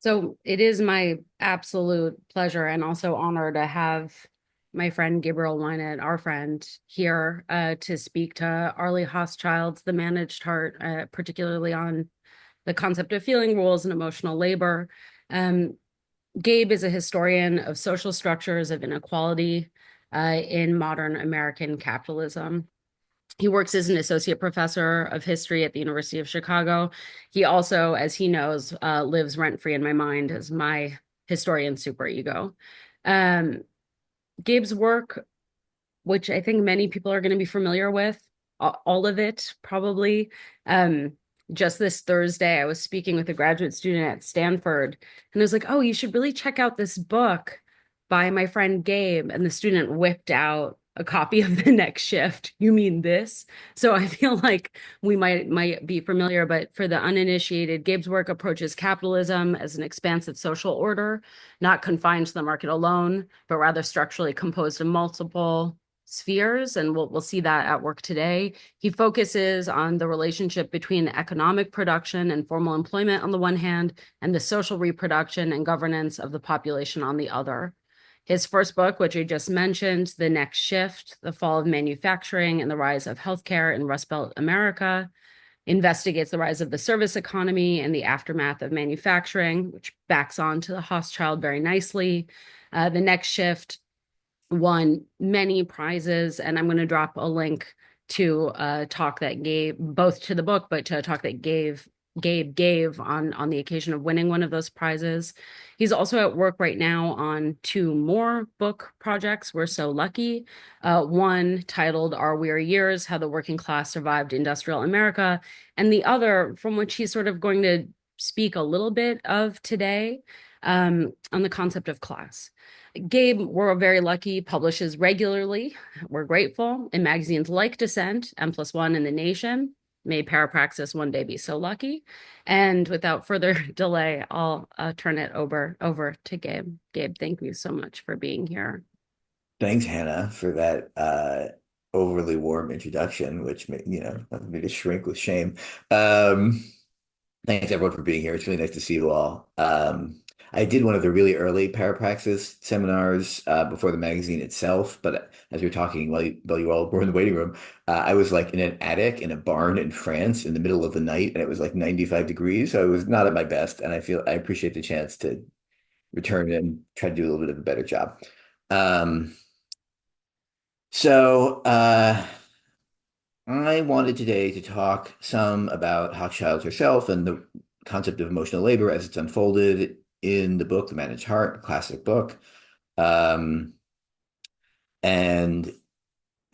So it is my absolute pleasure and also honor to have my friend Gabriel Winant, our friend, here to speak to Arlie Hochschild's The Managed Heart, particularly on the concept of feeling rules and emotional labor. Um, Gabe is a historian of social structures of inequality in modern American capitalism. He works as an associate professor of history at the University of Chicago. He also, as he knows, lives rent free in my mind as my historian superego. Um, Gabe's work, which I think many people are going to be familiar with, all of it probably. Um, just this Thursday, I was speaking with a graduate student at Stanford, and I was like, "Oh, you should really check out this book by my friend Gabe." And the student whipped out a copy of The Next Shift. You mean this? So I feel like we might be familiar, but for the uninitiated, Gabe's work approaches capitalism as an expansive social order, not confined to the market alone, but rather structurally composed of multiple spheres, and we'll see that at work today. He focuses on the relationship between economic production and formal employment on the one hand, and the social reproduction and governance of the population on the other. His first book, which I just mentioned, The Next Shift, The Fall of Manufacturing and the Rise of Healthcare in Rust Belt America, investigates the rise of the service economy and the aftermath of manufacturing, which backs on to the Hochschild very nicely. The Next Shift won many prizes, and I'm going to drop a link to a talk that gave both to the book, but to a talk that Gabe gave on the occasion of winning one of those prizes. He's also at work right now on two more book projects. We're so lucky. One titled Our Weary Years: How the Working Class Survived Industrial America, and the other, from which he's sort of going to speak a little bit of today, on the concept of class. Gabe, we're very lucky, publishes regularly. We're grateful in magazines like Dissent, M+1 in the Nation. May Parapraxis one day be so lucky. And without further delay, I'll turn it over to Gabe. Gabe, thank you so much for being here. Thanks, Hannah, for that overly warm introduction, which left me to shrink with shame. Um, Thanks everyone for being here. It's really nice to see you all. I did one of the really early parapraxis seminars before the magazine itself, but as we were talking while you all were in the waiting room, I was like in an attic in a barn in France in the middle of the night, and it was like 95 degrees, so I was not at my best, and I appreciate the chance to return and try to do a little bit of a better job. Um, so I wanted today to talk some about Hochschild herself and the concept of emotional labor as it's unfolded in the book, The Managed Heart, a classic book, um, and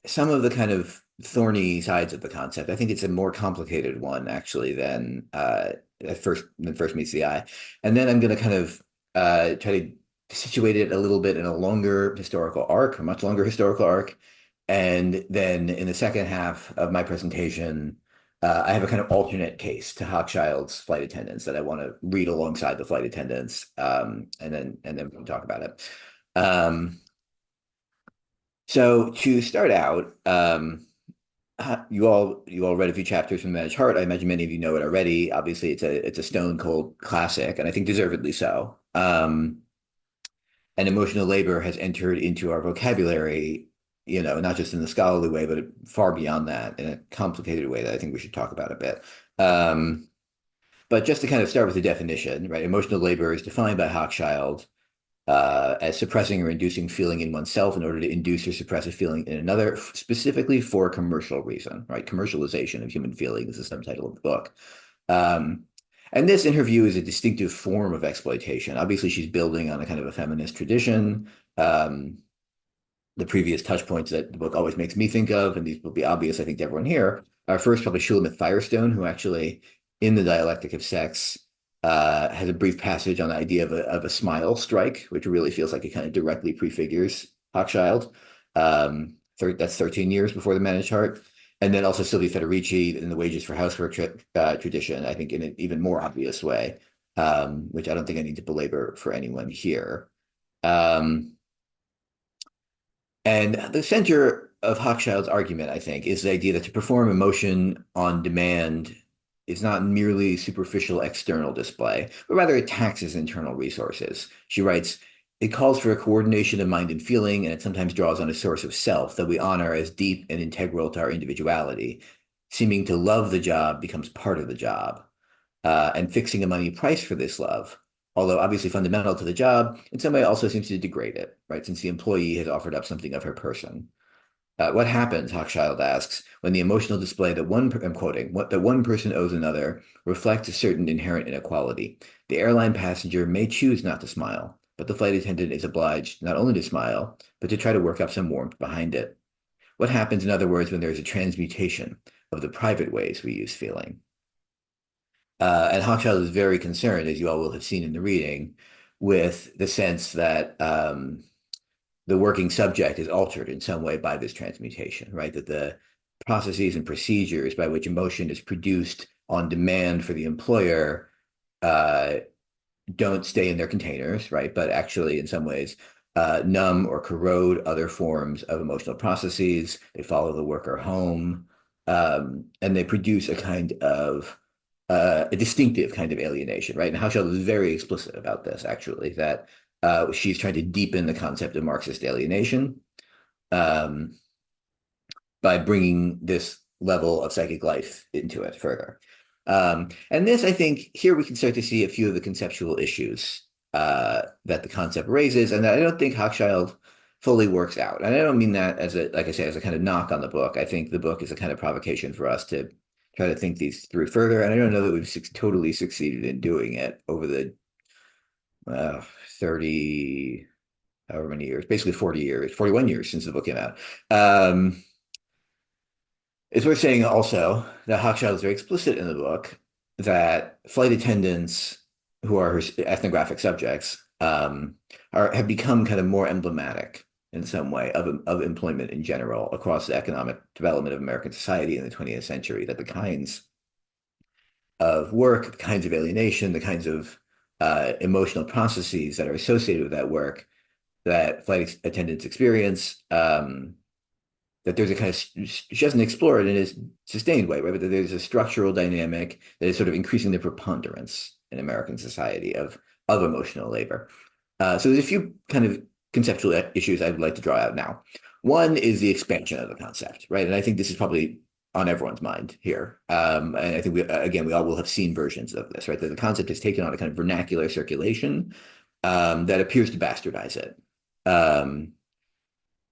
some of the kind of thorny sides of the concept. I think it's a more complicated one actually than first meets the eye. And then I'm going to kind of try to situate it a little bit in a longer historical arc, a much longer historical arc. And then in the second half of my presentation, I have a kind of alternate case to Hochschild's flight attendants that I want to read alongside the flight attendants, and then we can talk about it. So to start out, you all read a few chapters from Managed Heart. I imagine many of you know it already. Obviously, it's a stone cold classic, and I think deservedly so. And emotional labor has entered into our vocabulary, not just in the scholarly way, but far beyond that in a complicated way that I think we should talk about a bit. But just to kind of start with the definition, right? Emotional labor is defined by Hochschild as suppressing or inducing feeling in oneself in order to induce or suppress a feeling in another, specifically for a commercial reason, right? Commercialization of human feeling is the subtitle of the book. Um, and this, in her view, is a distinctive form of exploitation. Obviously, she's building on a kind of a feminist tradition. Um, the previous touch points that the book always makes me think of, and these will be obvious, I think, to everyone here, are first probably Shulamith Firestone, who actually, in the dialectic of sex, has a brief passage on the idea of a smile strike, which really feels like it kind of directly prefigures Hochschild. That's 13 years before the Managed Heart. And then also Sylvia Federici in the Wages for Housework tradition, I think in an even more obvious way, which I don't think I need to belabor for anyone here. Um, and the center of Hochschild's argument, I think, is the idea that to perform emotion on demand it's not merely superficial external display, but rather it taxes internal resources. She writes, it calls for a coordination of mind and feeling, and it sometimes draws on a source of self that we honor as deep and integral to our individuality. Seeming to love the job becomes part of the job, and fixing a money price for this love, although obviously fundamental to the job, in some way also seems to degrade it, right? Since the employee has offered up something of her person. What happens, Hochschild asks, when the emotional display that I'm quoting, what that one person owes another reflects a certain inherent inequality. The airline passenger may choose not to smile, but the flight attendant is obliged not only to smile, but to try to work up some warmth behind it. What happens, in other words, when there is a transmutation of the private ways we use feeling? And Hochschild is very concerned, as you all will have seen in the reading, with the sense that the working subject is altered in some way by this transmutation, right? That the processes and procedures by which emotion is produced on demand for the employer uh, don't stay in their containers, right? But actually, in some ways, numb or corrode other forms of emotional processes. They follow the worker home, and they produce a kind of a distinctive kind of alienation, right? And Hauschild is very explicit about this, actually, that she's trying to deepen the concept of Marxist alienation um, by bringing this level of psychic life into it further. And this, I think, here we can start to see a few of the conceptual issues that the concept raises, and that I don't think Hochschild fully works out. And I don't mean that as a, like I say, as a kind of knock on the book. I think the book is a kind of provocation for us to try to think these through further. And I don't know that we've totally succeeded in doing it over the 30, however many years, basically 40 years, 41 years since the book came out. It's worth saying also that Hochschild is very explicit in the book that flight attendants who are her ethnographic subjects have become kind of more emblematic in some way of employment in general across the economic development of American society in the 20th century, that the kinds of work, the kinds of alienation, the kinds of emotional processes that are associated with that work that flight attendants experience, that there's a kind of, she doesn't explore it in a sustained way, right? But that there's a structural dynamic that is sort of increasing the preponderance in American society of emotional labor. So there's a few kind of conceptual issues I would like to draw out now. One is the expansion of the concept, right? And I think this is probably on everyone's mind here. And I think we all will have seen versions of this, right? That the concept has taken on a kind of vernacular circulation that appears to bastardize it.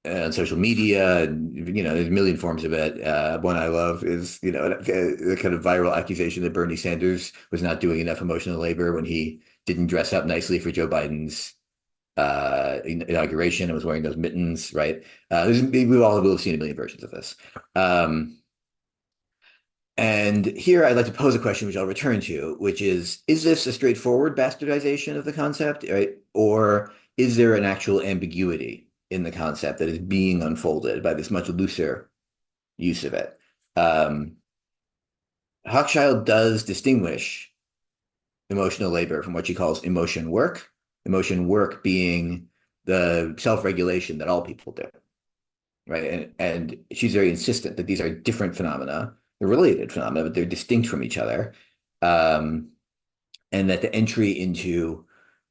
On social media, there's a million forms of it. One I love is, the kind of viral accusation that Bernie Sanders was not doing enough emotional labor when he didn't dress up nicely for Joe Biden's inauguration and was wearing those mittens, right? We all will have seen a million versions of this. And here I'd like to pose a question, which I'll return to, which is this a straightforward bastardization of the concept, right? Or is there an actual ambiguity in the concept that is being unfolded by this much looser use of it? Hochschild does distinguish emotional labor from what she calls emotion work being the self-regulation that all people do, right? And she's very insistent that these are different phenomena. They're related phenomena, but they're distinct from each other. And that the entry into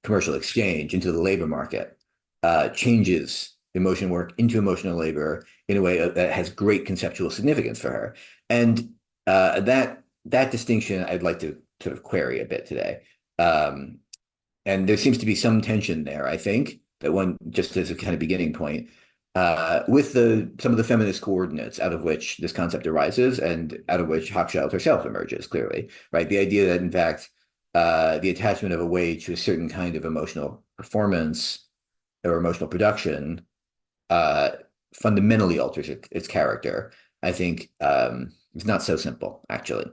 commercial exchange, into the labor market, changes emotion work into emotional labor in a way that has great conceptual significance for her. And that distinction I'd like to sort of query a bit today. And there seems to be some tension there, I think, that one, just as a kind of beginning point, with some of the feminist coordinates out of which this concept arises and out of which Hochschild herself emerges clearly, right? The idea that, in fact, the attachment of a wage to a certain kind of emotional performance or emotional production fundamentally alters its character. I think it's not so simple, actually.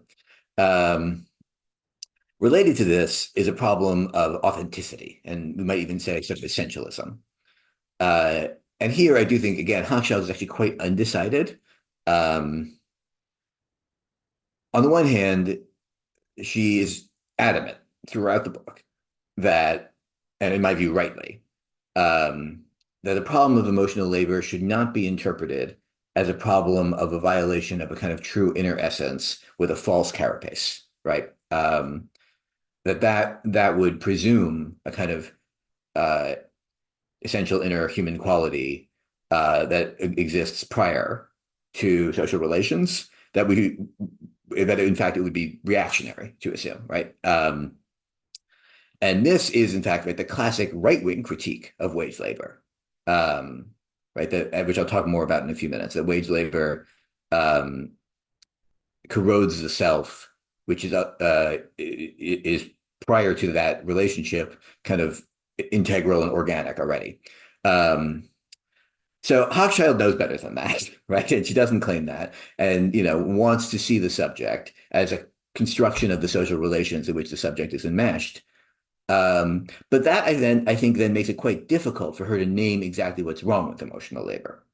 Related to this is a problem of authenticity, and we might even say sort of essentialism. And here I do think, again, Hochschild is actually quite undecided. On the one hand, she is adamant throughout the book that, and in my view, rightly, that the problem of emotional labor should not be interpreted as a problem of a violation of a kind of true inner essence with a false carapace, right? That would presume a kind of uh, essential inner human quality that exists prior to social relations that in fact it would be reactionary to assume, right? And this is in fact right, the classic right-wing critique of wage labor, um, right? Which I'll talk more about in a few minutes. That wage labor um, corrodes the self, which is prior to that relationship kind of integral and organic already. Um, so Hochschild knows better than that, right? And she doesn't claim that, and wants to see the subject as a construction of the social relations in which the subject is enmeshed. But that I think then makes it quite difficult for her to name exactly what's wrong with emotional labor.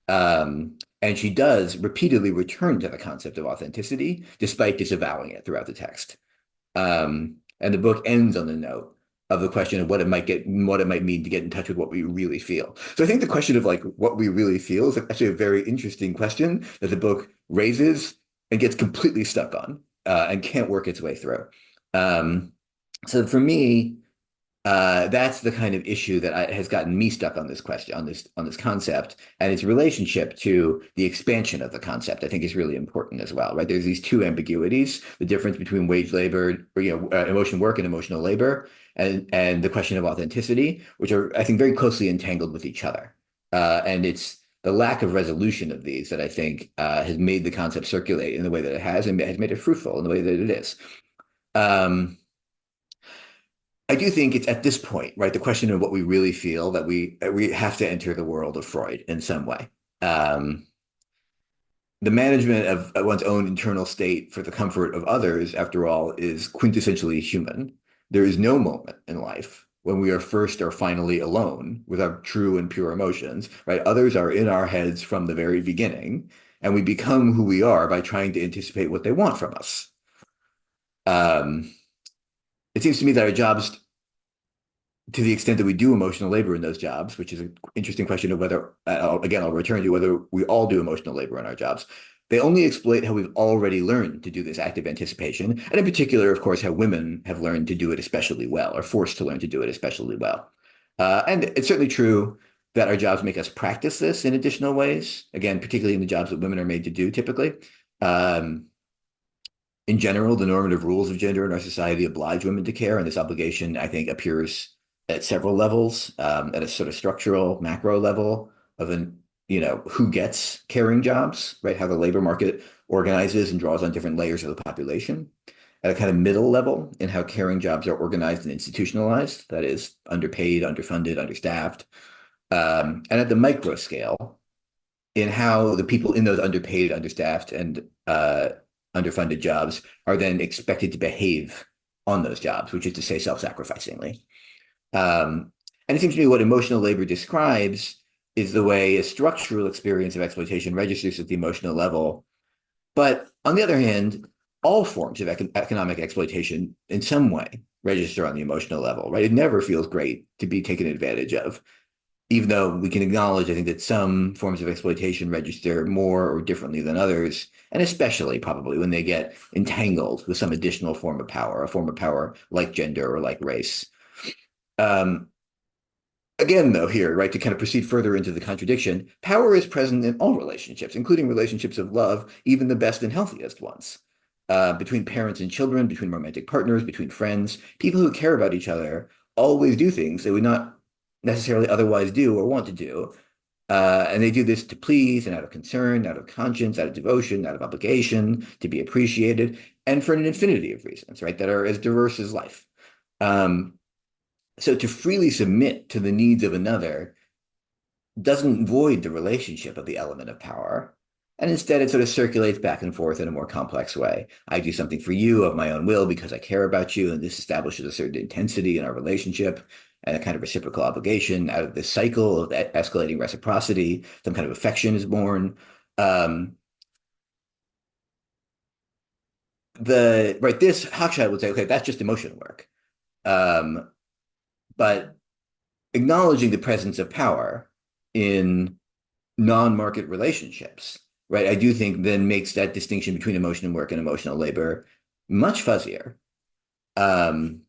And she does repeatedly return to the concept of authenticity, despite disavowing it throughout the text. And the book ends on the note of the question of what it might mean to get in touch with what we really feel. So I think the question of like what we really feel is actually a very interesting question that the book raises and gets completely stuck on and can't work its way through. Um, so for me, that's the kind of issue that has gotten me stuck on this question, on this concept, and its relationship to the expansion of the concept. I think is really important as well, right? There's these two ambiguities: the difference between wage labor, or emotion work and emotional labor, and the question of authenticity, which are I think very closely entangled with each other. And it's the lack of resolution of these that I think has made the concept circulate in the way that it has, and has made it fruitful in the way that it is. Um, I do think it's at this point, right, the question of what we really feel that we have to enter the world of Freud in some way. Um, the management of one's own internal state for the comfort of others, after all, is quintessentially human. There is no moment in life when we are first or finally alone with our true and pure emotions, right? Others are in our heads from the very beginning, and we become who we are by trying to anticipate what they want from us. Um, it seems to me that our jobs to the extent that we do emotional labor in those jobs, which is an interesting question of whether, again, I'll return to whether we all do emotional labor in our jobs. They only exploit how we've already learned to do this active anticipation. And in particular, of course, how women have learned to do it especially well, or forced to learn to do it especially well. And it's certainly true that our jobs make us practice this in additional ways. Again, particularly in the jobs that women are made to do typically. Um, in general, the normative rules of gender in our society oblige women to care, and this obligation, I think, appears at several levels, at a sort of structural macro level of who gets caring jobs, right? How the labor market organizes and draws on different layers of the population. At a kind of middle level in how caring jobs are organized and institutionalized, that is, underpaid, underfunded, understaffed. And at the micro scale, in how the people in those underpaid, understaffed, and underfunded jobs are then expected to behave on those jobs, which is to say self-sacrificingly. And it seems to me what emotional labor describes is the way a structural experience of exploitation registers at the emotional level. But on the other hand, all forms of economic exploitation in some way register on the emotional level, right? It never feels great to be taken advantage of, even though we can acknowledge, I think, that some forms of exploitation register more or differently than others, and especially probably when they get entangled with some additional form of power, a form of power like gender or like race. Um, Again, though, here, right, to kind of proceed further into the contradiction, power is present in all relationships, including relationships of love, even the best and healthiest ones. Between parents and children, between romantic partners, between friends, people who care about each other always do things they would not necessarily otherwise do or want to do. And they do this to please and out of concern, out of conscience, out of devotion, out of obligation, to be appreciated, and for an infinity of reasons, right, that are as diverse as life. Um, so to freely submit to the needs of another doesn't void the relationship of the element of power. And instead, it sort of circulates back and forth in a more complex way. I do something for you of my own will because I care about you, and this establishes a certain intensity in our relationship and a kind of reciprocal obligation. Out of this cycle of escalating reciprocity, some kind of affection is born. Um, this Hochschild would say, okay, that's just emotion work. Um, but acknowledging the presence of power in non-market relationships, right? I do think then makes that distinction between emotion and work and emotional labor much fuzzier. Um,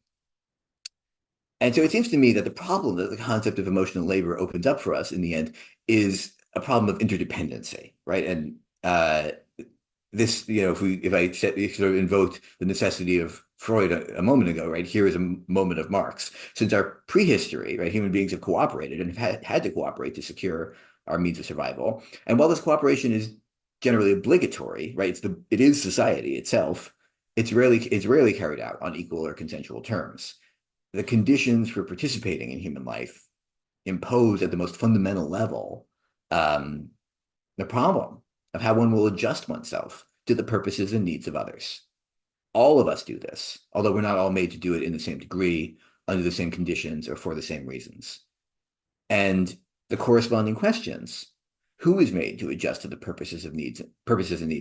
and so it seems to me that the problem that the concept of emotional labor opens up for us in the end is a problem of interdependency, right? And this, if I sort of invoked the necessity of Freud a moment ago, right? Here is a moment of Marx. Since our prehistory, right, human beings have cooperated and have had to cooperate to secure our means of survival. And while this cooperation is generally obligatory, right? It is society itself. It's rarely carried out on equal or consensual terms. The conditions for participating in human life impose at the most fundamental level um, the problem of how one will adjust oneself to the purposes and needs of others. All of us do this, although we're not all made to do it in the same degree, under the same conditions, or for the same reasons. And the corresponding questions: who is made to adjust to the purposes and needs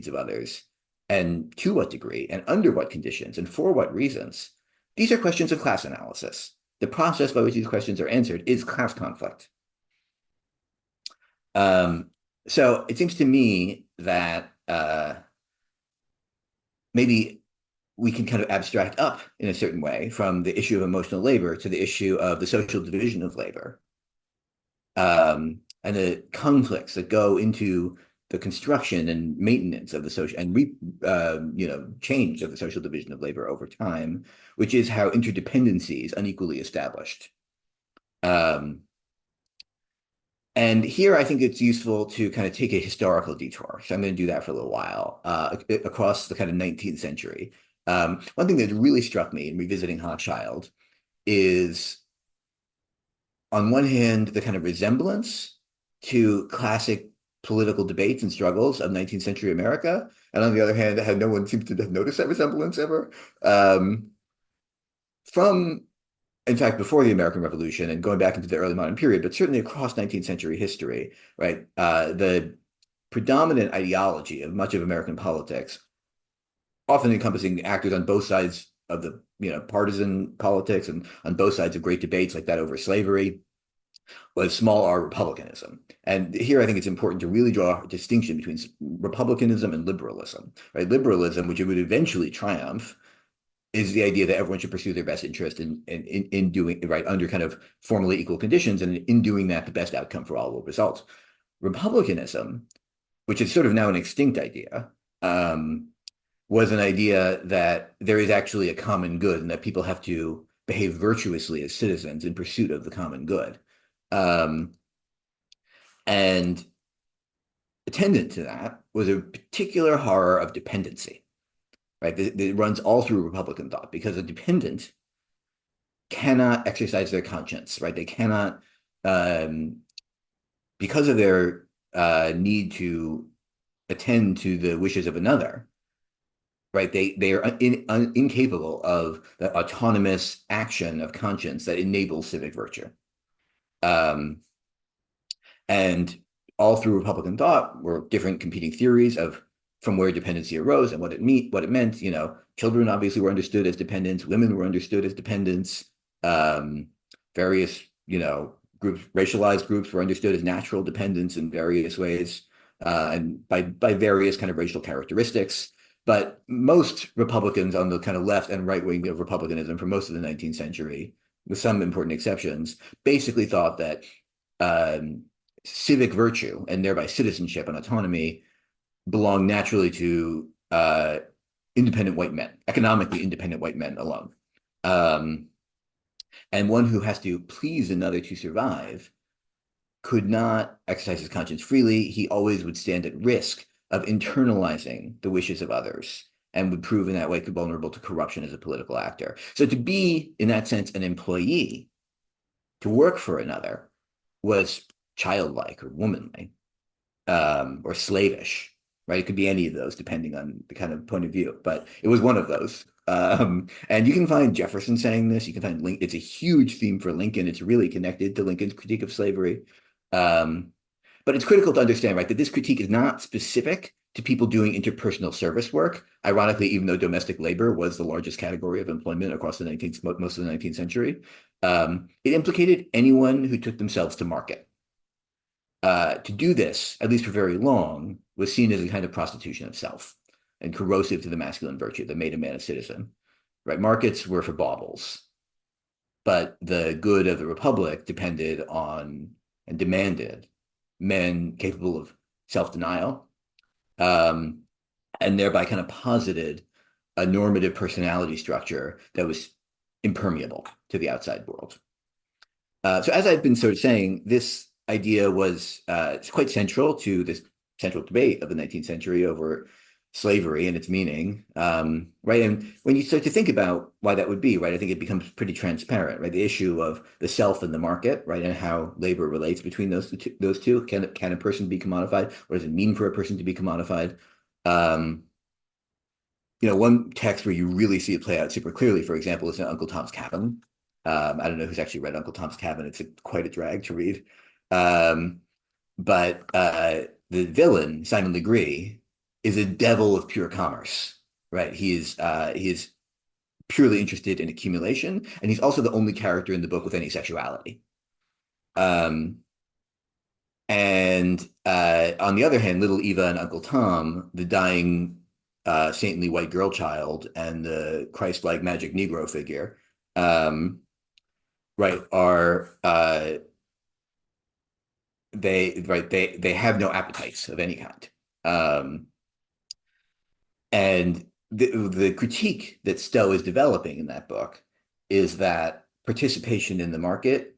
of others, and to what degree, and under what conditions, and for what reasons? These are questions of class analysis. The process by which these questions are answered is class conflict. Um, so it seems to me that maybe we can kind of abstract up in a certain way from the issue of emotional labor to the issue of the social division of labor, and the conflicts that go into the construction and maintenance of the social and change of the social division of labor over time, which is how interdependency is unequally established. Um, And here I think it's useful to kind of take a historical detour. So I'm going to do that for a little while across the kind of 19th century. One thing that really struck me in revisiting Hochschild is, on one hand, the kind of resemblance to classic political debates and struggles of 19th century America. And on the other hand, how no one seems to have noticed that resemblance ever. Um, from In fact, before the American Revolution and going back into the early modern period, but certainly across 19th century history, right? The predominant ideology of much of American politics, often encompassing actors on both sides of the partisan politics and on both sides of great debates like that over slavery, was small r republicanism. And here I think it's important to really draw a distinction between republicanism and liberalism, right? Liberalism, which it would eventually triumph, is the idea that everyone should pursue their best interest in doing right under kind of formally equal conditions, and in doing that, the best outcome for all will result. Republicanism, which is sort of now an extinct idea, was an idea that there is actually a common good and that people have to behave virtuously as citizens in pursuit of the common good. Um, and attendant to that was a particular horror of dependency, right? That runs all through Republican thought, because a dependent cannot exercise their conscience, right? They cannot, um, because of their need to attend to the wishes of another, right? They are incapable of the autonomous action of conscience that enables civic virtue. Um, and all through Republican thought were different competing theories of from where dependency arose and what it meant. Children obviously were understood as dependents, women were understood as dependents, um, various groups, racialized groups, were understood as natural dependents in various ways, and by various kind of racial characteristics. But most Republicans on the kind of left and right wing of republicanism for most of the 19th century, with some important exceptions, basically thought that um, civic virtue and thereby citizenship and autonomy belong naturally to independent white men, economically independent white men alone. Um, and one who has to please another to survive could not exercise his conscience freely. He always would stand at risk of internalizing the wishes of others and would prove in that way vulnerable to corruption as a political actor. So to be, in that sense, an employee, to work for another, was childlike or womanly, or slavish, right? It could be any of those depending on the kind of point of view, but it was one of those. And you can find Jefferson saying this. You can find Lincoln. It's a huge theme for Lincoln. It's really connected to Lincoln's critique of slavery. Um, but it's critical to understand, right, that this critique is not specific to people doing interpersonal service work. Ironically, even though domestic labor was the largest category of employment across most of the 19th century, it implicated anyone who took themselves to market. To do this, at least for very long, was seen as a kind of prostitution of self. and corrosive to the masculine virtue that made a man a citizen. Right? Markets were for baubles, but the good of the republic depended on and demanded men capable of self-denial, um, and thereby kind of posited a normative personality structure that was impermeable to the outside world. So as I've been sort of saying, this idea was quite central to this central debate of the 19th century over slavery and its meaning, right? And when you start to think about why that would be, right, I think it becomes pretty transparent, right? The issue of the self and the market, right, and how labor relates between those two. Can a person be commodified? What does it mean for a person to be commodified? Um, one text where you really see it play out super clearly, for example, is in Uncle Tom's Cabin. I don't know who's actually read Uncle Tom's Cabin. It's quite a drag to read. Um, but the villain, Simon Legree, is a devil of pure commerce, right? He is purely interested in accumulation, and he's also the only character in the book with any sexuality. Um, and on the other hand, little Eva and Uncle Tom, the dying saintly white girl child and the Christ-like magic Negro figure, right, are they have no appetites of any kind. Um, and the critique that Stowe is developing in that book is that participation in the market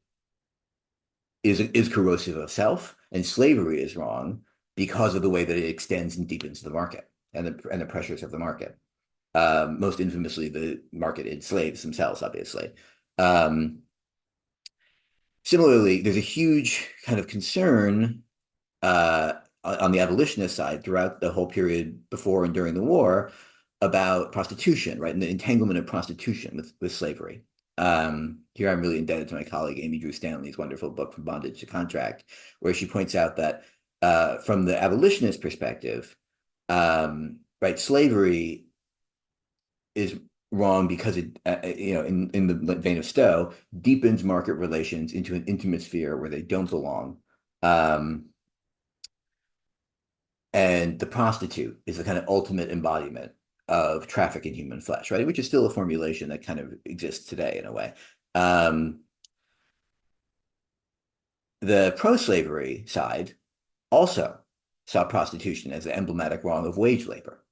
is corrosive of self, and slavery is wrong because of the way that it extends and deepens the market and the pressures of the market. Most infamously, the market enslaves themselves, obviously. Um, Similarly, there's a huge kind of concern on the abolitionist side throughout the whole period before and during the war about prostitution, right? And the entanglement of prostitution with slavery. Here I'm really indebted to my colleague Amy Drew Stanley's wonderful book From Bondage to Contract, where she points out that from the abolitionist perspective, right, slavery is wrong because it, in the vein of Stowe, deepens market relations into an intimate sphere where they don't belong. Um, and the prostitute is the kind of ultimate embodiment of traffic in human flesh, right? Which is still a formulation that kind of exists today in a way. Um, the pro-slavery side also saw prostitution as the emblematic wrong of wage labor,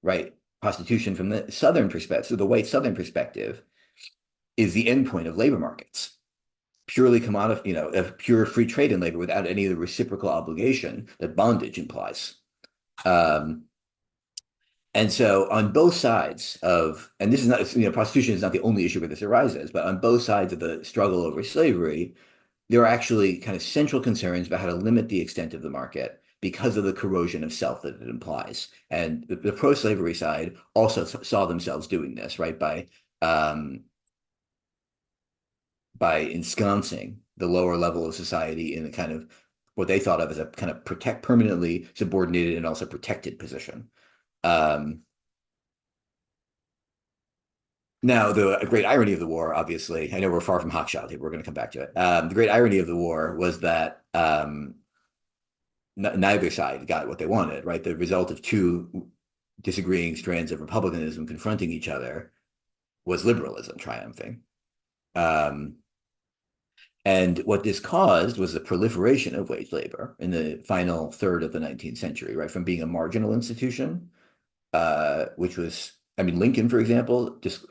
right? Prostitution from the Southern perspective, so the white Southern perspective, is the endpoint of labor markets, purely commodity, of pure free trade in labor without any of the reciprocal obligation that bondage implies. Um, and so on both sides of, and this is not, prostitution is not the only issue where this arises, but on both sides of the struggle over slavery, there are actually kind of central concerns about how to limit the extent of the market because of the corrosion of self that it implies. And the pro-slavery side also saw themselves doing this, right, by ensconcing the lower level of society in a kind of what they thought of as a kind of permanently subordinated and also protected position. Um, Now, the great irony of the war, obviously, I know we're far from Hochschild here, we're going to come back to it. The great irony of the war was that neither side got what they wanted, right? The result of two disagreeing strands of republicanism confronting each other was liberalism triumphing. Um, and what this caused was the proliferation of wage labor in the final third of the 19th century, right? From being a marginal institution, which was, I mean, Lincoln, for example, just,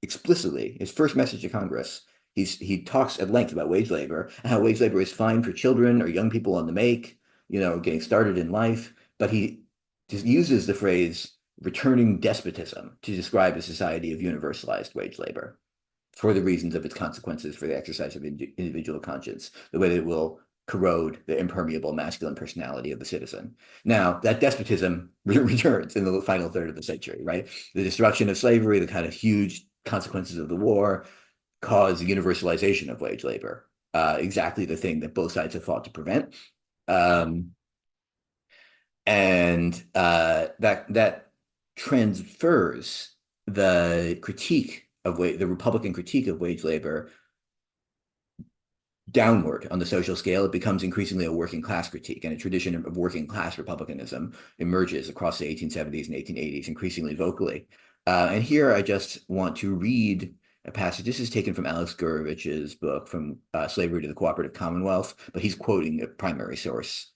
explicitly, his first message to Congress, he talks at length about wage labor and how wage labor is fine for children or young people on the make, getting started in life. But he just uses the phrase returning despotism to describe a society of universalized wage labor for the reasons of its consequences for the exercise of individual conscience, the way that it will corrode the impermeable masculine personality of the citizen. Now, that despotism returns in the final third of the century, right? The destruction of slavery, the kind of huge consequences of the war, caused the universalization of wage labor, exactly the thing that both sides have fought to prevent. Um, and that transfers the Republican critique of wage labor downward on the social scale, it becomes increasingly a working class critique, and a tradition of working class republicanism emerges across the 1870s and 1880s increasingly vocally. And here I just want to read a passage. This is taken from Alex Gorovich's book, From Slavery to the Cooperative Commonwealth, but he's quoting a primary source,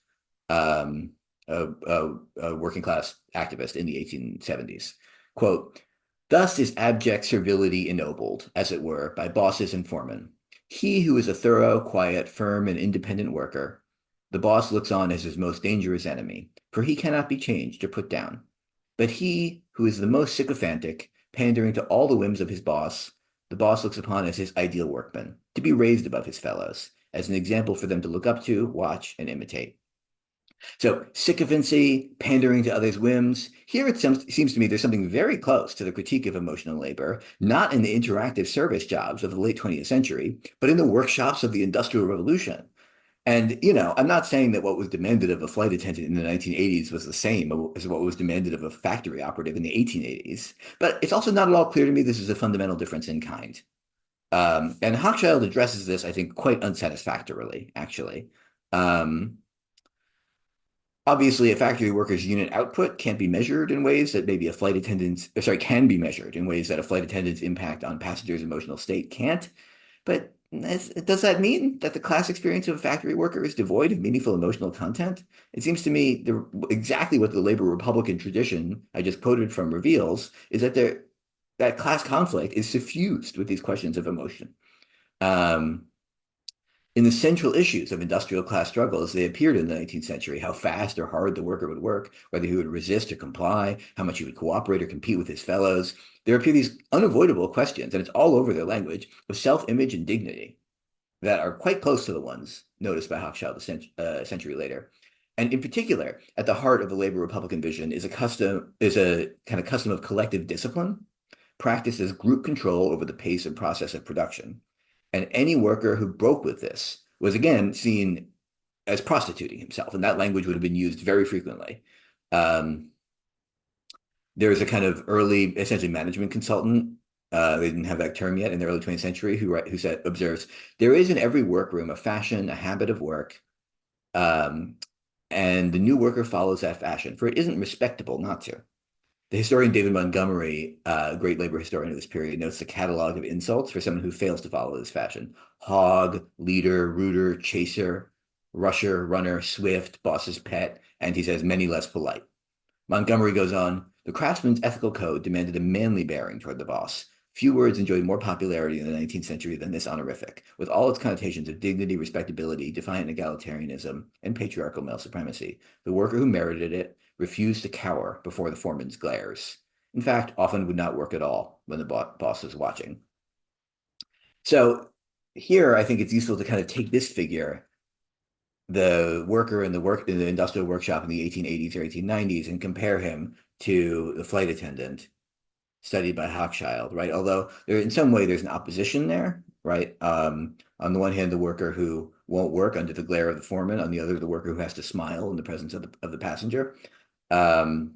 um, a working class activist in the 1870s. Quote, thus is abject servility ennobled, as it were, by bosses and foremen. He who is a thorough, quiet, firm, and independent worker, the boss looks on as his most dangerous enemy, for he cannot be changed or put down. But he who is the most sycophantic, pandering to all the whims of his boss, the boss looks upon as his ideal workman, to be raised above his fellows, as an example for them to look up to, watch, and imitate. So sycophancy, pandering to others' whims. Here it seems to me there's something very close to the critique of emotional labor, not in the interactive service jobs of the late 20th century, but in the workshops of the Industrial Revolution. And, I'm not saying that what was demanded of a flight attendant in the 1980s was the same as what was demanded of a factory operative in the 1880s, but it's also not at all clear to me this is a fundamental difference in kind. And Hochschild addresses this, I think, quite unsatisfactorily, actually. Um, Obviously, a factory worker's unit output can't be measured in ways that maybe a flight attendant's, sorry, can be measured in ways that a flight attendant's impact on passengers' emotional state can't. But does that mean that the class experience of a factory worker is devoid of meaningful emotional content? It seems to me exactly what the labor Republican tradition I just quoted from reveals is that that class conflict is suffused with these questions of emotion. Um, in the central issues of industrial class struggle as they appeared in the 19th century, how fast or hard the worker would work, whether he would resist or comply, how much he would cooperate or compete with his fellows, there appear these unavoidable questions, and it's all over their language, of self-image and dignity that are quite close to the ones noticed by Hochschild a century later. And in particular, at the heart of the labor Republican vision is a kind of custom of collective discipline, practiced as group control over the pace and process of production. And any worker who broke with this was again seen as prostituting himself, and that language would have been used very frequently. Um, there was a kind of early, essentially management consultant. They didn't have that term yet in the early 20th century, who observes there is in every workroom a fashion, a habit of work, um, and the new worker follows that fashion, for it isn't respectable not to. The historian David Montgomery, a great labor historian of this period, notes the catalog of insults for someone who fails to follow this fashion: hog, leader, rooter, chaser, rusher, runner, swift, boss's pet, and he says many less polite. Montgomery goes on, the craftsman's ethical code demanded a manly bearing toward the boss. Few words enjoyed more popularity in the 19th century than this honorific, with all its connotations of dignity, respectability, defiant egalitarianism, and patriarchal male supremacy. The worker who merited it refused to cower before the foreman's glares. In fact, often would not work at all when the boss was watching. So here, I think it's useful to kind of take this figure, the worker in the industrial workshop in the 1880s or 1890s, and compare him to the flight attendant studied by Hochschild, right? Although in some way there's an opposition there, right? On the one hand, the worker who won't work under the glare of the foreman; on the other, the worker who has to smile in the presence of the passenger. Um,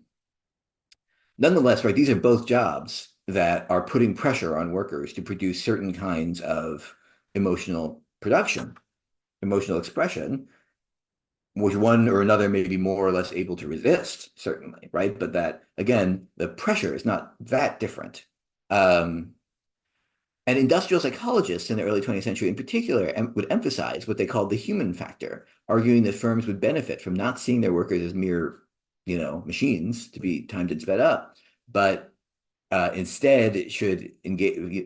Nonetheless, right, these are both jobs that are putting pressure on workers to produce certain kinds of emotional production, emotional expression, which one or another may be more or less able to resist, certainly, right? But that, again, the pressure is not that different. Um, and industrial psychologists in the early 20th century, in particular, would emphasize what they called the human factor, arguing that firms would benefit from not seeing their workers as mere, machines to be timed and sped up, but instead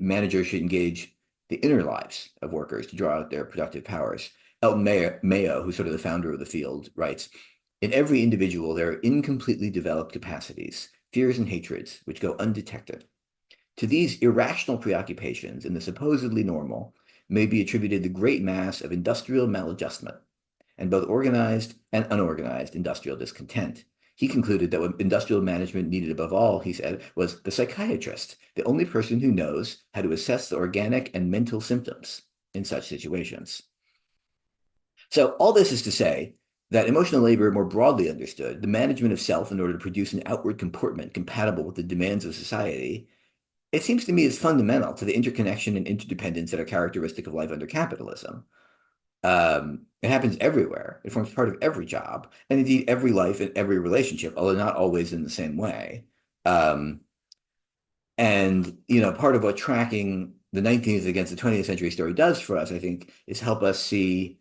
managers should engage the inner lives of workers to draw out their productive powers. Elton Mayo, who's sort of the founder of the field, writes, in every individual, there are incompletely developed capacities, fears and hatreds, which go undetected. To these irrational preoccupations in the supposedly normal may be attributed the great mass of industrial maladjustment and both organized and unorganized industrial discontent. He concluded that what industrial management needed above all, he said, was the psychiatrist, the only person who knows how to assess the organic and mental symptoms in such situations. So all this is to say that emotional labor, more broadly understood, the management of self in order to produce an outward comportment compatible with the demands of society, it seems to me is fundamental to the interconnection and interdependence that are characteristic of life under capitalism. It happens everywhere. It forms part of every job, and indeed every life and every relationship, although not always in the same way. Um, and part of what tracking the 19th against the 20th century story does for us, I think, is help us see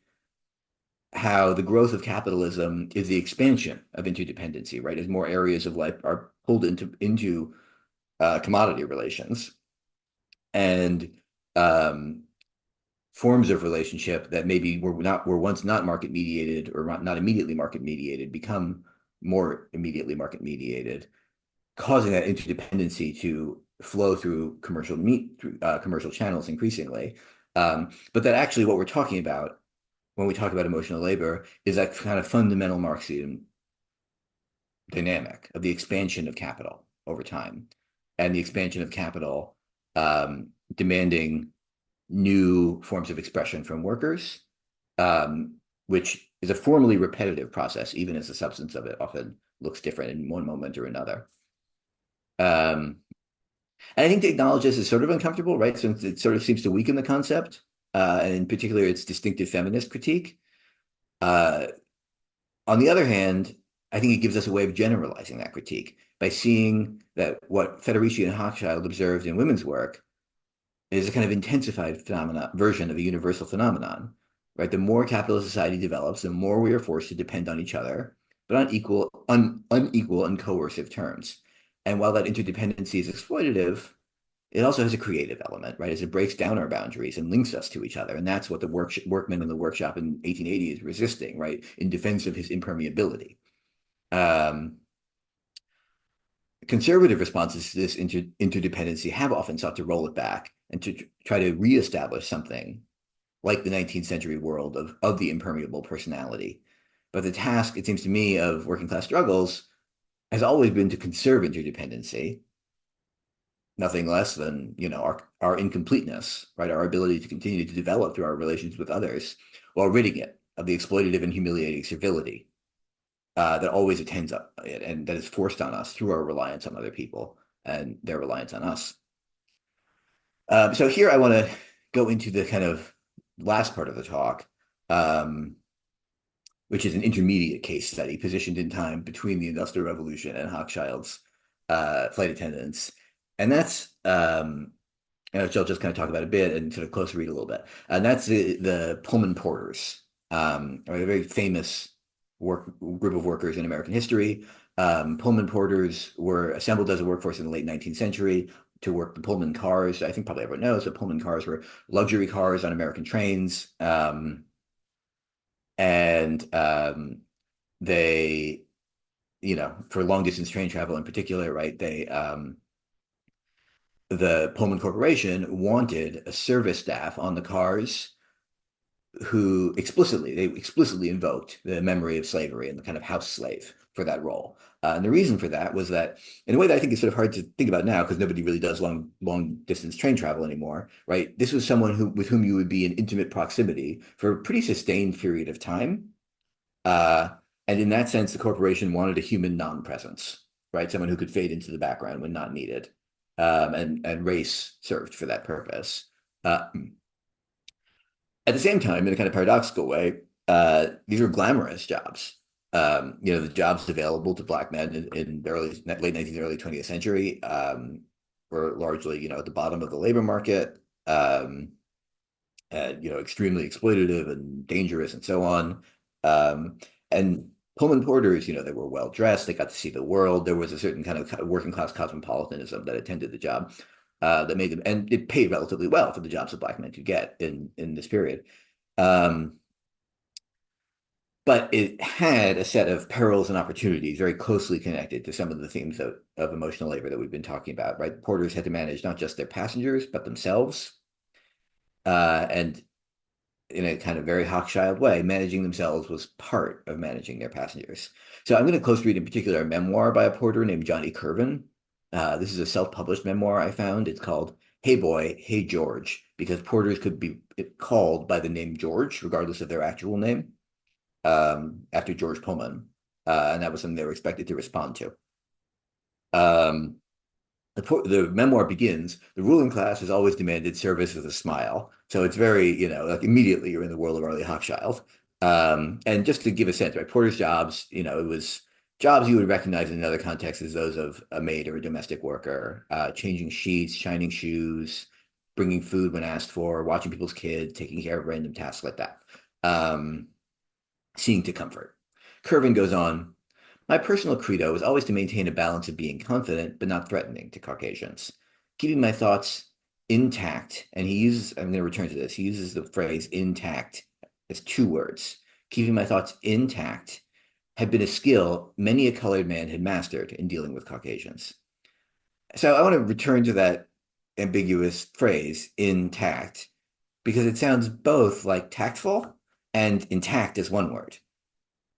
how the growth of capitalism is the expansion of interdependency, right? As more areas of life are pulled into commodity relations and um, forms of relationship that maybe were once not market mediated or not immediately market mediated become more immediately market mediated, causing that interdependency to flow through commercial channels increasingly. But that actually what we're talking about when we talk about emotional labor is that kind of fundamental Marxian dynamic of the expansion of capital over time and the expansion of capital demanding new forms of expression from workers, which is a formally repetitive process, even as the substance of it often looks different in one moment or another. Um, and I think to acknowledge this is sort of uncomfortable, right? Since it sort of seems to weaken the concept, and in particular, its distinctive feminist critique. Uh, on the other hand, I think it gives us a way of generalizing that critique by seeing that what Federici and Hochschild observed in women's work is a kind of intensified version of a universal phenomenon, right? The more capitalist society develops, the more we are forced to depend on each other, but on unequal and coercive terms. And while that interdependency is exploitative, it also has a creative element, right? As it breaks down our boundaries and links us to each other. And that's what the workman in the workshop in 1880 is resisting, right? In defense of his impermeability. Um, Conservative responses to this interdependency have often sought to roll it back and to try to reestablish something like the 19th century world of the impermeable personality. But the task, it seems to me, of working class struggles has always been to conserve interdependency, nothing less than, our incompleteness, right? Our ability to continue to develop through our relations with others while ridding it of the exploitative and humiliating servility that always attends it and that is forced on us through our reliance on other people and their reliance on us. So here I want to go into the kind of last part of the talk, um, which is an intermediate case study positioned in time between the Industrial Revolution and Hochschild's flight attendants. And that's, which I'll just kind of talk about a bit and sort of close read a little bit. And that's the Pullman Porters, are a very famous group of workers in American history. Pullman Porters were assembled as a workforce in the late 19th century to work the Pullman cars. I think probably everyone knows that Pullman cars were luxury cars on American trains. And they, for long distance train travel in particular, right? The Pullman Corporation wanted a service staff on the cars who they explicitly invoked the memory of slavery and the kind of house slave for that role. And the reason for that was that, in a way that I think is sort of hard to think about now, because nobody really does long distance train travel anymore, right? This was someone with whom you would be in intimate proximity for a pretty sustained period of time. Uh, and in that sense, the corporation wanted a human non-presence, right? Someone who could fade into the background when not needed. And race served for that purpose. At the same time, in a kind of paradoxical way, these are glamorous jobs. The jobs available to Black men in the late 19th, early 20th century were largely, at the bottom of the labor market, and, extremely exploitative and dangerous and so on. And Pullman porters, they were well dressed. They got to see the world. There was a certain kind of working class cosmopolitanism that attended the job that made them, and it paid relatively well for the jobs that Black men could get in this period. Um, but it had a set of perils and opportunities very closely connected to some of the themes of emotional labor that we've been talking about, right? Porters had to manage not just their passengers, but themselves. And in a kind of very Hochschild way, managing themselves was part of managing their passengers. So I'm going to close read in particular a memoir by a porter named Johnny Curvin. This is a self-published memoir I found. It's called Hey Boy, Hey George, because porters could be called by the name George, regardless of their actual name, after George Pullman. And that was something they were expected to respond to. Um, the memoir begins, the ruling class has always demanded service with a smile. So it's very, like immediately you're in the world of Arlie Hochschild. And just to give a sense, right, Porter's jobs, it was jobs you would recognize in another context as those of a maid or a domestic worker, changing sheets, shining shoes, bringing food when asked for, watching people's kids, taking care of random tasks like that. Um, Seeing to comfort. Curvin goes on, my personal credo is always to maintain a balance of being confident but not threatening to Caucasians, keeping my thoughts intact. And I'm going to return to this, he uses the phrase intact as two words. Keeping my thoughts intact had been a skill many a colored man had mastered in dealing with Caucasians. So I want to return to that ambiguous phrase, intact, because it sounds both like tactful and intact as one word,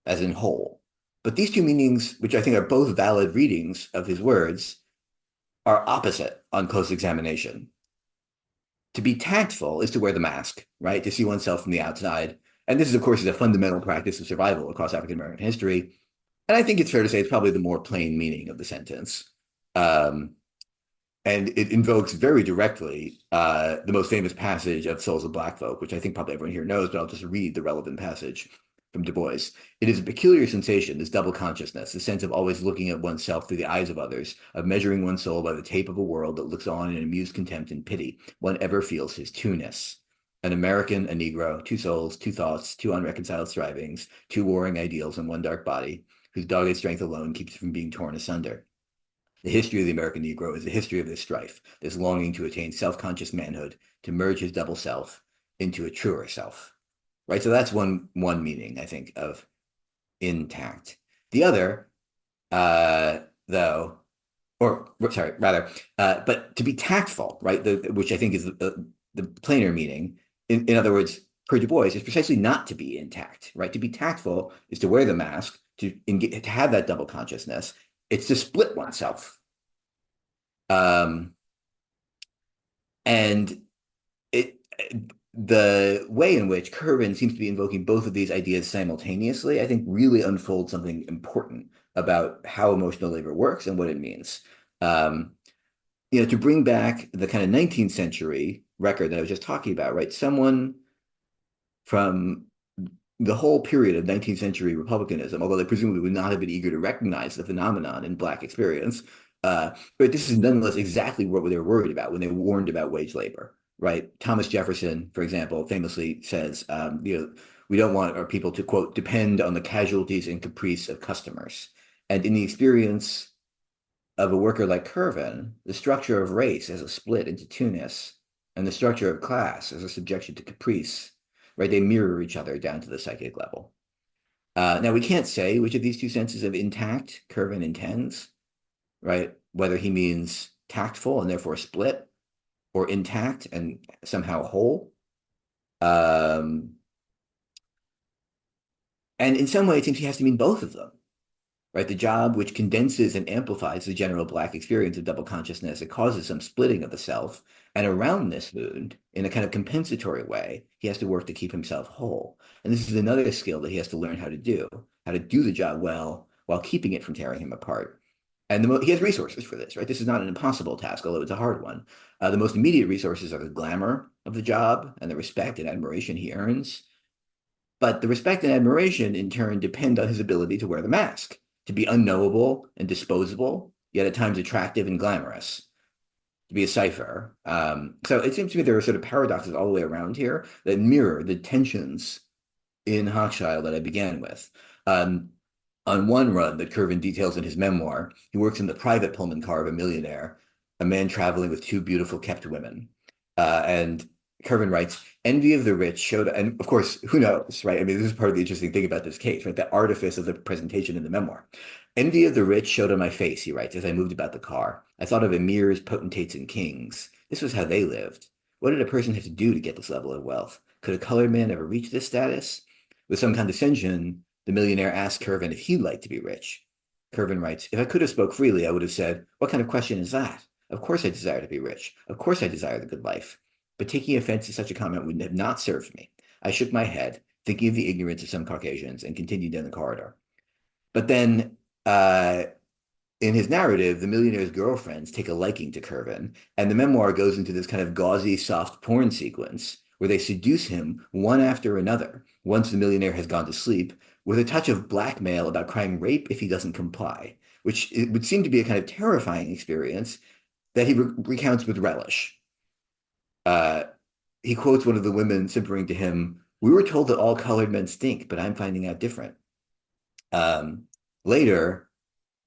as in whole. But these two meanings, which I think are both valid readings of his words, are opposite on close examination. To be tactful is to wear the mask, right? To see oneself from the outside. And this is, of course, is a fundamental practice of survival across African American history. And I think it's fair to say it's probably the more plain meaning of the sentence. Um, and it invokes very directly the most famous passage of Souls of Black Folk, which I think probably everyone here knows, but I'll just read the relevant passage from Du Bois. It is a peculiar sensation, this double consciousness, the sense of always looking at oneself through the eyes of others, of measuring one's soul by the tape of a world that looks on in amused contempt and pity. One ever feels his two-ness. An American, a Negro, two souls, two thoughts, two unreconciled strivings, two warring ideals in one dark body, whose dogged strength alone keeps from being torn asunder. The history of the American Negro is the history of this strife, this longing to attain self-conscious manhood, to merge his double self into a truer self. Right? So that's one meaning, I think, of intact. The other, though, or sorry, rather, but to be tactful, right? Which I think is the plainer meaning. In other words, per Du Bois, is precisely not to be intact, right? To be tactful is to wear the mask, to have that double consciousness. It's to split oneself. Um, and it the way in which Curwen seems to be invoking both of these ideas simultaneously, I think really unfolds something important about how emotional labor works and what it means. Um, to bring back the kind of 19th century record that I was just talking about, right? Someone from the whole period of 19th century republicanism, although they presumably would not have been eager to recognize the phenomenon in Black experience, but this is nonetheless exactly what they were worried about when they warned about wage labor, right? Thomas Jefferson, for example, famously says, we don't want our people to, quote, depend on the casualties and caprice of customers. And in the experience of a worker like Curwen, the structure of race as a split into two-ness, and the structure of class as a subjection to caprice, right? They mirror each other down to the psychic level. Now, we can't say which of these two senses of intact Curwen intends, right? Whether he means tactful and therefore split, or intact and somehow whole. And in some way, it seems he has to mean both of them, right? The job which condenses and amplifies the general Black experience of double consciousness, it causes some splitting of the self. And around this wound, in a kind of compensatory way, he has to work to keep himself whole. And this is another skill that he has to learn how to do the job well while keeping it from tearing him apart. And he has resources for this, right? This is not an impossible task, although it's a hard one. The most immediate resources are the glamour of the job and the respect and admiration he earns. But the respect and admiration, in turn, depend on his ability to wear the mask, to be unknowable and disposable, yet at times attractive and glamorous, to be a cipher. So it seems to me there are sort of paradoxes all the way around here that mirror the tensions in Hochschild that I began with. On one run that Curwen details in his memoir, he works in the private Pullman car of a millionaire, a man traveling with two beautiful kept women. And Curwen writes, envy of the rich showed, and of course, who knows, right? I mean, this is part of the interesting thing about this case, right? The artifice of the presentation in the memoir. Envy of the rich showed on my face, he writes, as I moved about the car. I thought of emirs, potentates, and kings. This was how they lived. What did a person have to do to get this level of wealth? Could a colored man ever reach this status? With some condescension, the millionaire asked Curwen if he'd like to be rich. Curwen writes, if I could have spoke freely, I would have said, what kind of question is that? Of course I desire to be rich. Of course I desire the good life. But taking offense to such a comment would have not served me. I shook my head, thinking of the ignorance of some Caucasians, and continued down the corridor. But then in his narrative, the millionaire's girlfriends take a liking to Curvin, and the memoir goes into this kind of gauzy, soft porn sequence where they seduce him one after another once the millionaire has gone to sleep, with a touch of blackmail about crying rape if he doesn't comply, which it would seem to be a kind of terrifying experience that he recounts with relish. Uh, he quotes one of the women simpering to him, "We were told that all colored men stink, but I'm finding out different." Um, Later,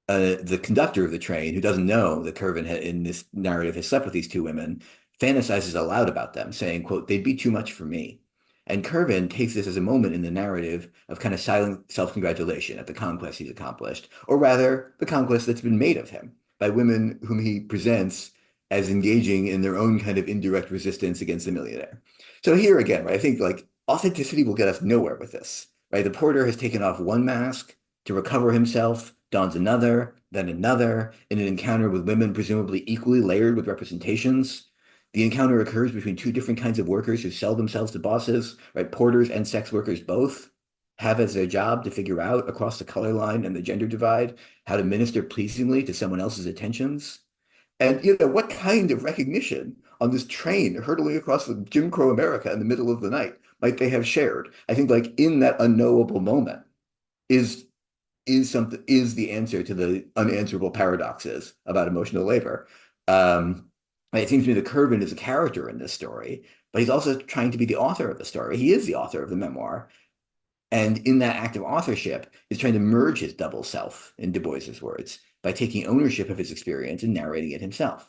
the conductor of the train, who doesn't know that Curvin in this narrative has slept with these two women, fantasizes aloud about them, saying, quote, "They'd be too much for me." And Curvin takes this as a moment in the narrative of kind of silent self-congratulation at the conquest he's accomplished, or rather, the conquest that's been made of him by women whom he presents as engaging in their own kind of indirect resistance against the millionaire. So here again, right, I think like authenticity will get us nowhere with this, right? The porter has taken off one mask to recover himself, dons another, then another, in an encounter with women presumably equally layered with representations. The encounter occurs between two different kinds of workers who sell themselves to bosses, right? Porters and sex workers both have as their job to figure out across the color line and the gender divide how to minister pleasingly to someone else's attentions. And what kind of recognition on this train hurtling across the Jim Crow America in the middle of the night might they have shared? I think like in that unknowable moment is is the answer to the unanswerable paradoxes about emotional labor. It seems to me that Curvin is a character in this story, but he's also trying to be the author of the story. He is the author of the memoir, and in that act of authorship, is trying to merge his double self, in Du Bois's words, by taking ownership of his experience and narrating it himself.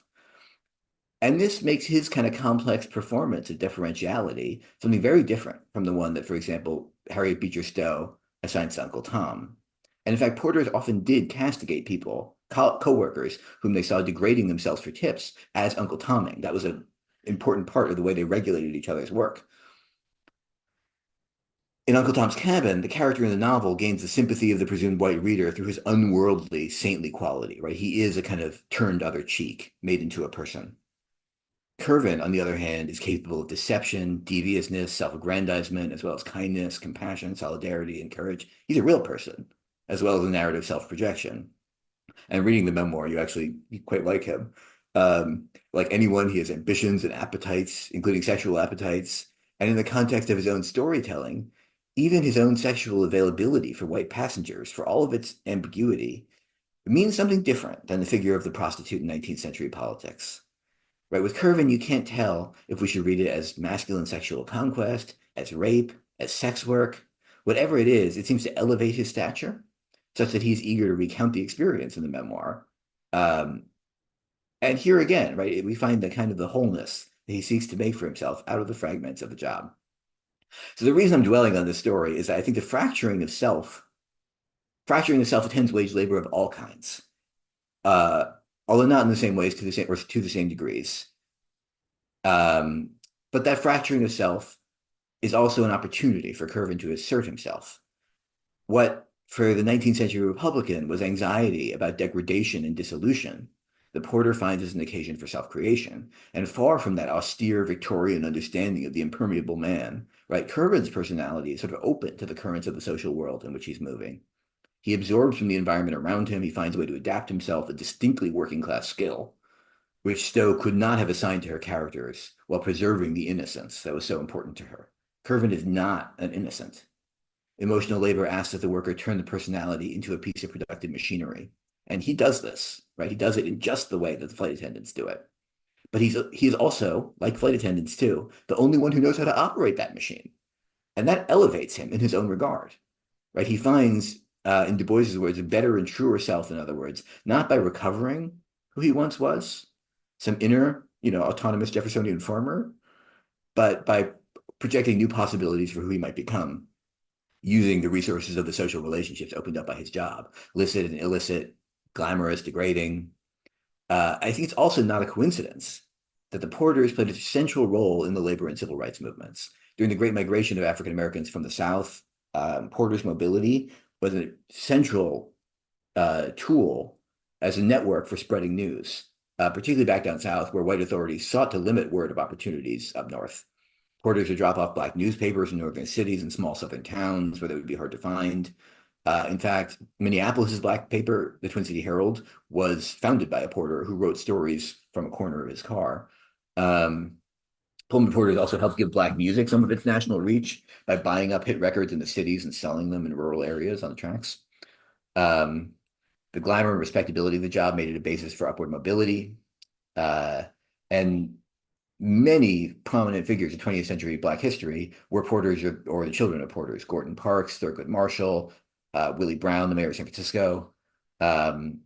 And this makes his kind of complex performance of deferentiality something very different from the one that, for example, Harriet Beecher Stowe assigns to Uncle Tom. And in fact, porters often did castigate people, co-workers, whom they saw degrading themselves for tips as Uncle Tomming. That was an important part of the way they regulated each other's work. In Uncle Tom's Cabin, the character in the novel gains the sympathy of the presumed white reader through his unworldly, saintly quality, right? He is a kind of turned other cheek, made into a person. Curvin, on the other hand, is capable of deception, deviousness, self-aggrandizement, as well as kindness, compassion, solidarity, and courage. He's a real person, as well as a narrative self-projection. And reading the memoir, you quite like him. Like anyone, he has ambitions and appetites, including sexual appetites. And in the context of his own storytelling, even his own sexual availability for white passengers, for all of its ambiguity, means something different than the figure of the prostitute in 19th century politics. Right, with Curvin, you can't tell if we should read it as masculine sexual conquest, as rape, as sex work. Whatever it is, it seems to elevate his stature, such that he's eager to recount the experience in the memoir. Um, and here again, right, we find the kind of the wholeness that he seeks to make for himself out of the fragments of the job. So the reason I'm dwelling on this story is that I think the fracturing of self attends wage labor of all kinds, uh, although not in the same ways to the same or to the same degrees. Um, but that fracturing of self is also an opportunity for Curvin to assert himself. What for the 19th century Republican was anxiety about degradation and dissolution, the porter finds as an occasion for self-creation. And far from that austere Victorian understanding of the impermeable man, right, Curvin's personality is sort of open to the currents of the social world in which he's moving. He absorbs from the environment around him. He finds a way to adapt himself, a distinctly working class skill, which Stowe could not have assigned to her characters while preserving the innocence that was so important to her. Curvin is not an innocent. Emotional labor asks that the worker turn the personality into a piece of productive machinery. And he does this, right? He does it in just the way that the flight attendants do it. But he's also, like flight attendants too, the only one who knows how to operate that machine. And that elevates him in his own regard, right? He finds, in Du Bois's words, a better and truer self, in other words, not by recovering who he once was, some inner, autonomous Jeffersonian farmer, but by projecting new possibilities for who he might become using the resources of the social relationships opened up by his job, licit and illicit, glamorous, degrading. I think it's also not a coincidence that the porters played a central role in the labor and civil rights movements. During the Great Migration of African Americans from the South, porters' mobility was a central tool as a network for spreading news, particularly back down south, where white authorities sought to limit word of opportunities up north. Porters would drop off black newspapers in northern cities and small southern towns where they would be hard to find. In fact, Minneapolis's black paper, the Twin City Herald, was founded by a porter who wrote stories from a corner of his car. Um, Pullman Porters also helped give black music some of its national reach by buying up hit records in the cities and selling them in rural areas on the tracks. Um, the glamour and respectability of the job made it a basis for upward mobility. Uh, and many prominent figures of 20th century Black history were porters or the children of porters. Gordon Parks, Thurgood Marshall, Willie Brown, the mayor of San Francisco. Um,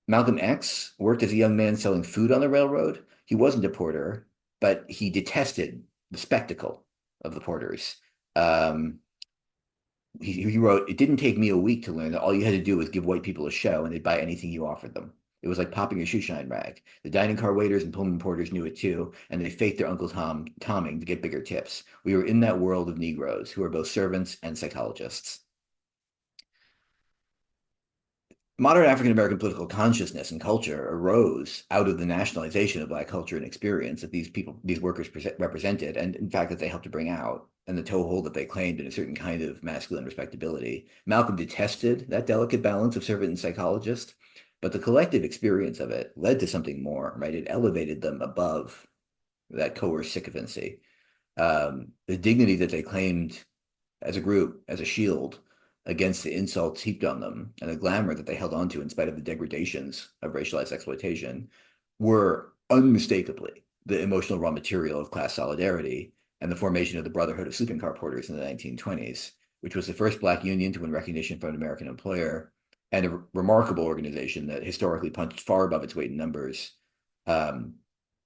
Malcolm X worked as a young man selling food on the railroad. He wasn't a porter, but he detested the spectacle of the porters. Um, he wrote, "It didn't take me a week to learn that all you had to do was give white people a show and they'd buy anything you offered them. It was like popping a shoe shine rag. The dining car waiters and Pullman porters knew it too, and they faked their Uncle Tom tomming to get bigger tips. We were in that world of Negroes who are both servants and psychologists." Modern African American political consciousness and culture arose out of the nationalization of Black culture and experience that these workers represented, and in fact that they helped to bring out, and the toehold that they claimed in a certain kind of masculine respectability. Malcolm detested that delicate balance of servant and psychologist, but the collective experience of it led to something more, right? It elevated them above that coerced sycophancy. The dignity that they claimed as a group, as a shield against the insults heaped on them and the glamour that they held onto in spite of the degradations of racialized exploitation were unmistakably the emotional raw material of class solidarity and the formation of the Brotherhood of Sleeping Car Porters in the 1920s, which was the first Black union to win recognition from an American employer and a remarkable organization that historically punched far above its weight in numbers. Um,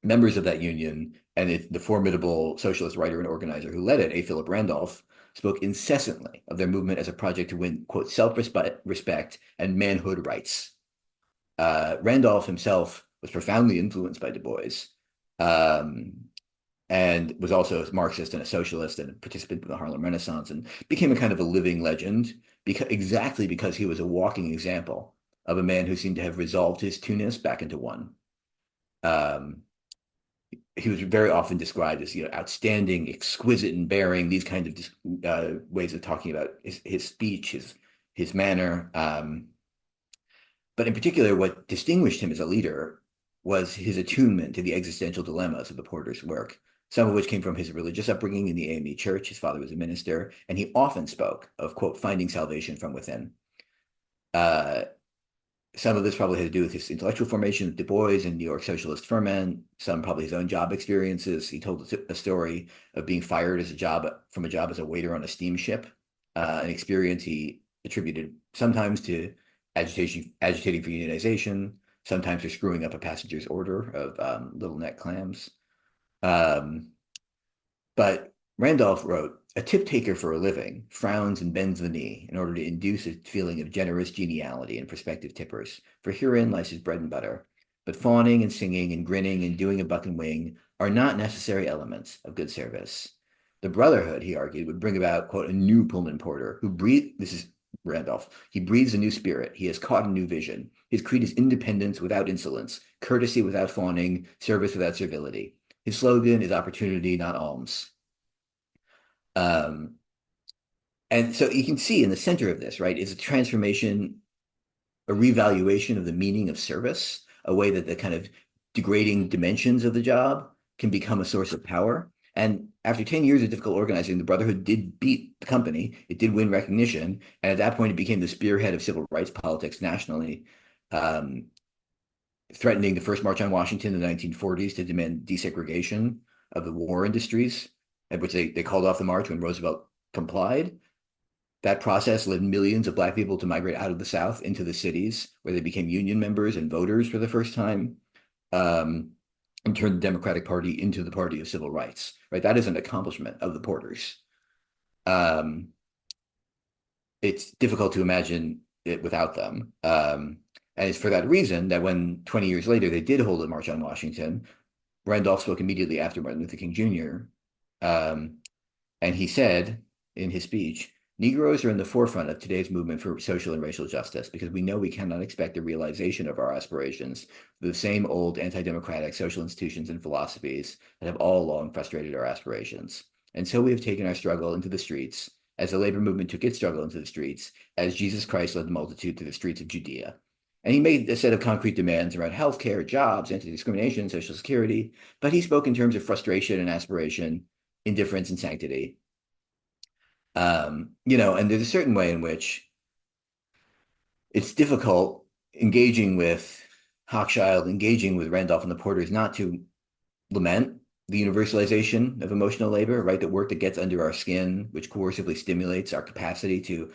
Members of that union and the formidable socialist writer and organizer who led it, A. Philip Randolph, spoke incessantly of their movement as a project to win, quote, self-respect and manhood rights. Randolph himself was profoundly influenced by Du Bois, um, and was also a Marxist and a socialist and a participant in the Harlem Renaissance, and became a kind of a living legend exactly because he was a walking example of a man who seemed to have resolved his two-ness back into one. Um, he was very often described as, outstanding, exquisite in bearing, these kind of ways of talking about his speech, his manner. But in particular, what distinguished him as a leader was his attunement to the existential dilemmas of the porter's work, some of which came from his religious upbringing in the AME Church. His father was a minister, and he often spoke of, quote, finding salvation from within. Uh, some of this probably had to do with his intellectual formation with Du Bois and New York socialist ferment, some probably his own job experiences. He told a story of being fired from a job as a waiter on a steamship, an experience he attributed sometimes to agitating for unionization, sometimes for screwing up a passenger's order of little neck clams. Um, but Randolph wrote, "A tip taker for a living frowns and bends the knee in order to induce a feeling of generous geniality in prospective tippers, for herein lies his bread and butter. But fawning and singing and grinning and doing a buck and wing are not necessary elements of good service. The brotherhood," he argued, "would bring about, quote, a new Pullman porter who breathe." This is Randolph. "He breathes a new spirit. He has caught a new vision. His creed is independence without insolence, courtesy without fawning, service without servility. His slogan is opportunity, not alms." Um, and so you can see in the center of this, right, is a transformation, a revaluation of the meaning of service, a way that the kind of degrading dimensions of the job can become a source of power. And after 10 years of difficult organizing, the Brotherhood did beat the company. It did win recognition. And at that point, it became the spearhead of civil rights politics nationally, um, threatening the first March on Washington in the 1940s to demand desegregation of the war industries, at which they called off the march when Roosevelt complied. That process led millions of Black people to migrate out of the South into the cities, where they became union members and voters for the first time, um, and turned the Democratic Party into the party of civil rights. Right, that is an accomplishment of the Porters. Um, it's difficult to imagine it without them. And it's for that reason that when 20 years later they did hold a march on Washington, Randolph spoke immediately after Martin Luther King Jr. And he said in his speech, "Negroes are in the forefront of today's movement for social and racial justice because we know we cannot expect the realization of our aspirations through the same old anti-democratic social institutions and philosophies that have all along frustrated our aspirations. And so we have taken our struggle into the streets as the labor movement took its struggle into the streets, as Jesus Christ led the multitude through the streets of Judea. And he made a set of concrete demands around healthcare, jobs, anti-discrimination, social security, but he spoke in terms of frustration and aspiration, indifference and sanctity. And there's a certain way in which it's difficult engaging with Hochschild, engaging with Randolph and the Porters, not to lament the universalization of emotional labor, right? The work that gets under our skin, which coercively stimulates our capacity to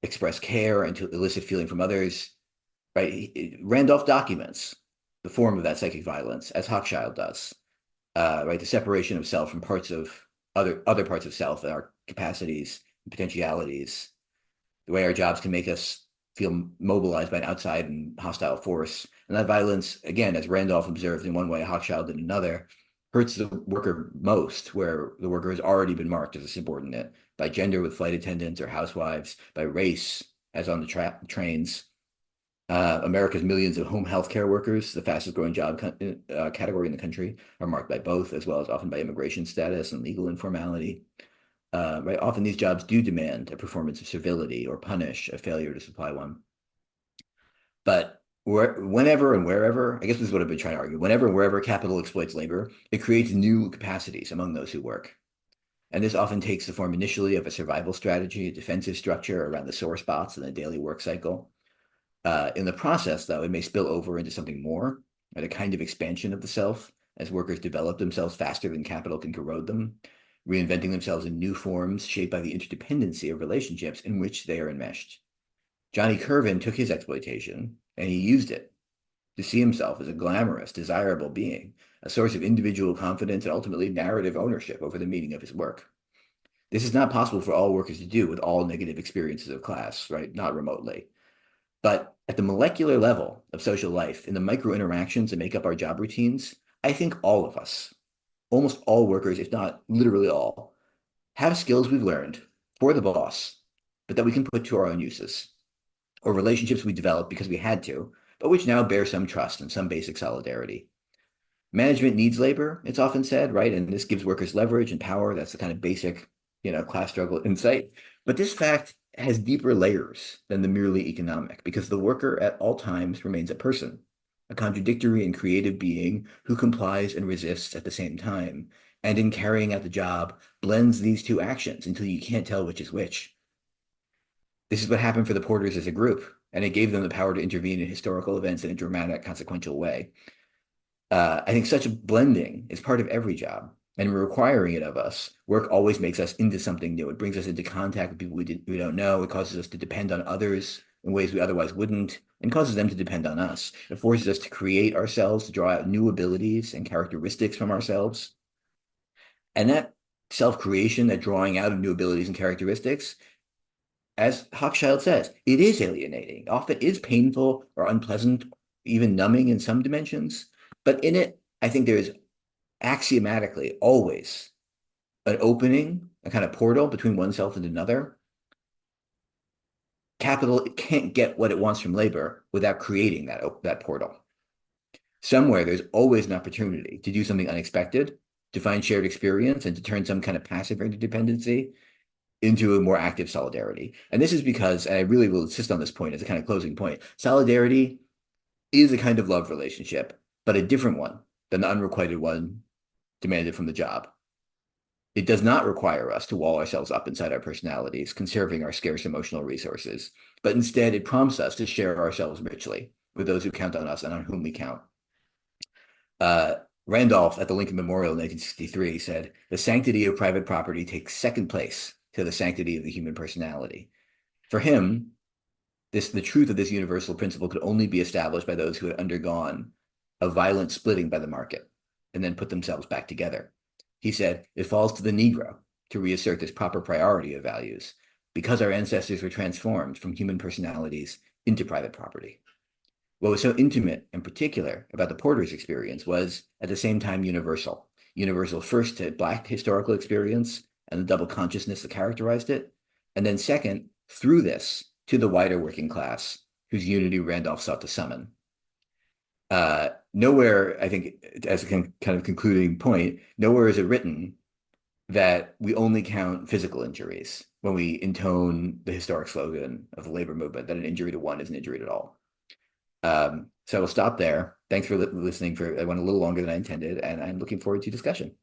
express care and to elicit feeling from others, right? Randolph documents the form of that psychic violence, as Hochschild does, right? The separation of self from parts of other parts of self and our capacities and potentialities, the way our jobs can make us feel mobilized by an outside and hostile force. And that violence, again, as Randolph observed in one way, Hochschild in another, hurts the worker most, where the worker has already been marked as a subordinate by gender with flight attendants or housewives, by race, as on the trains. America's millions of home healthcare workers, the fastest growing job category in the country, are marked by both, as well as often by immigration status and legal informality. Right, often these jobs do demand a performance of civility or punish a failure to supply one. But whenever and wherever, I guess this is what I've been trying to argue, whenever and wherever capital exploits labor, it creates new capacities among those who work. And this often takes the form initially of a survival strategy, a defensive structure around the sore spots in the daily work cycle. In the process, though, it may spill over into something more, at a kind of expansion of the self, as workers develop themselves faster than capital can corrode them, reinventing themselves in new forms shaped by the interdependency of relationships in which they are enmeshed. Johnny Kervin took his exploitation and he used it to see himself as a glamorous, desirable being, a source of individual confidence and ultimately narrative ownership over the meaning of his work. This is not possible for all workers to do with all negative experiences of class, right? Not remotely. But at the molecular level of social life, in the micro interactions that make up our job routines, I think all of us, almost all workers, if not literally all, have skills we've learned for the boss, but that we can put to our own uses, or relationships we developed because we had to, but which now bear some trust and some basic solidarity. Management needs labor, it's often said, right? And this gives workers leverage and power. That's the kind of basic, class struggle insight. But this fact has deeper layers than the merely economic, because the worker at all times remains a person, a contradictory and creative being who complies and resists at the same time, and in carrying out the job, blends these two actions until you can't tell which is which. This is what happened for the Porters as a group, and it gave them the power to intervene in historical events in a dramatic, consequential way. I think such a blending is part of every job, and requiring it of us. Work always makes us into something new. It brings us into contact with people we don't know. It causes us to depend on others in ways we otherwise wouldn't, and causes them to depend on us. It forces us to create ourselves, to draw out new abilities and characteristics from ourselves. And that self-creation, that drawing out of new abilities and characteristics, as Hochschild says, it is alienating, often is painful or unpleasant, even numbing in some dimensions. But in it, I think there is axiomatically always an opening, a kind of portal between oneself and another. Capital can't get what it wants from labor without creating that portal. Somewhere there's always an opportunity to do something unexpected, to find shared experience, and to turn some kind of passive interdependency into a more active solidarity. And this is because, and I really will insist on this point as a kind of closing point, solidarity is a kind of love relationship, but a different one than the unrequited one demanded from the job. It does not require us to wall ourselves up inside our personalities, conserving our scarce emotional resources, but instead it prompts us to share ourselves richly with those who count on us and on whom we count. Randolph at the Lincoln Memorial in 1963 said, "The sanctity of private property takes second place to the sanctity of the human personality." For him, the truth of this universal principle could only be established by those who had undergone a violent splitting by the market and then put themselves back together. He said, "It falls to the Negro to reassert this proper priority of values because our ancestors were transformed from human personalities into private property." What was so intimate and particular about the Porter's experience was, at the same time, universal. Universal first to Black historical experience and the double consciousness that characterized it, and then second, through this, to the wider working class, whose unity Randolph sought to summon. Nowhere, I think, as a kind of concluding point, nowhere is it written that we only count physical injuries when we intone the historic slogan of the labor movement that an injury to one is an injury to all. So we'll stop there. Thanks for listening. I went a little longer than I intended, and I'm looking forward to discussion.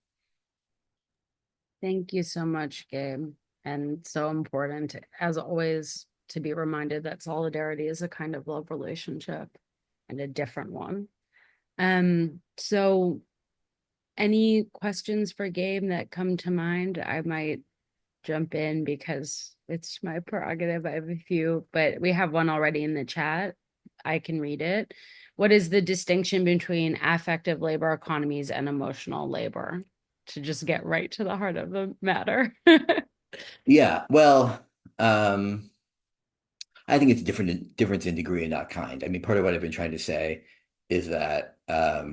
Thank you so much, Gabe. And so important, as always, to be reminded that solidarity is a kind of love relationship and a different one. So any questions for Gabe that come to mind? I might jump in because it's my prerogative. I have a few, but we have one already in the chat. I can read it. What is the distinction between affective labor economies and emotional labor? To just get right to the heart of the matter. Yeah, well, I think it's difference in degree and not kind. I mean, part of what I've been trying to say is that I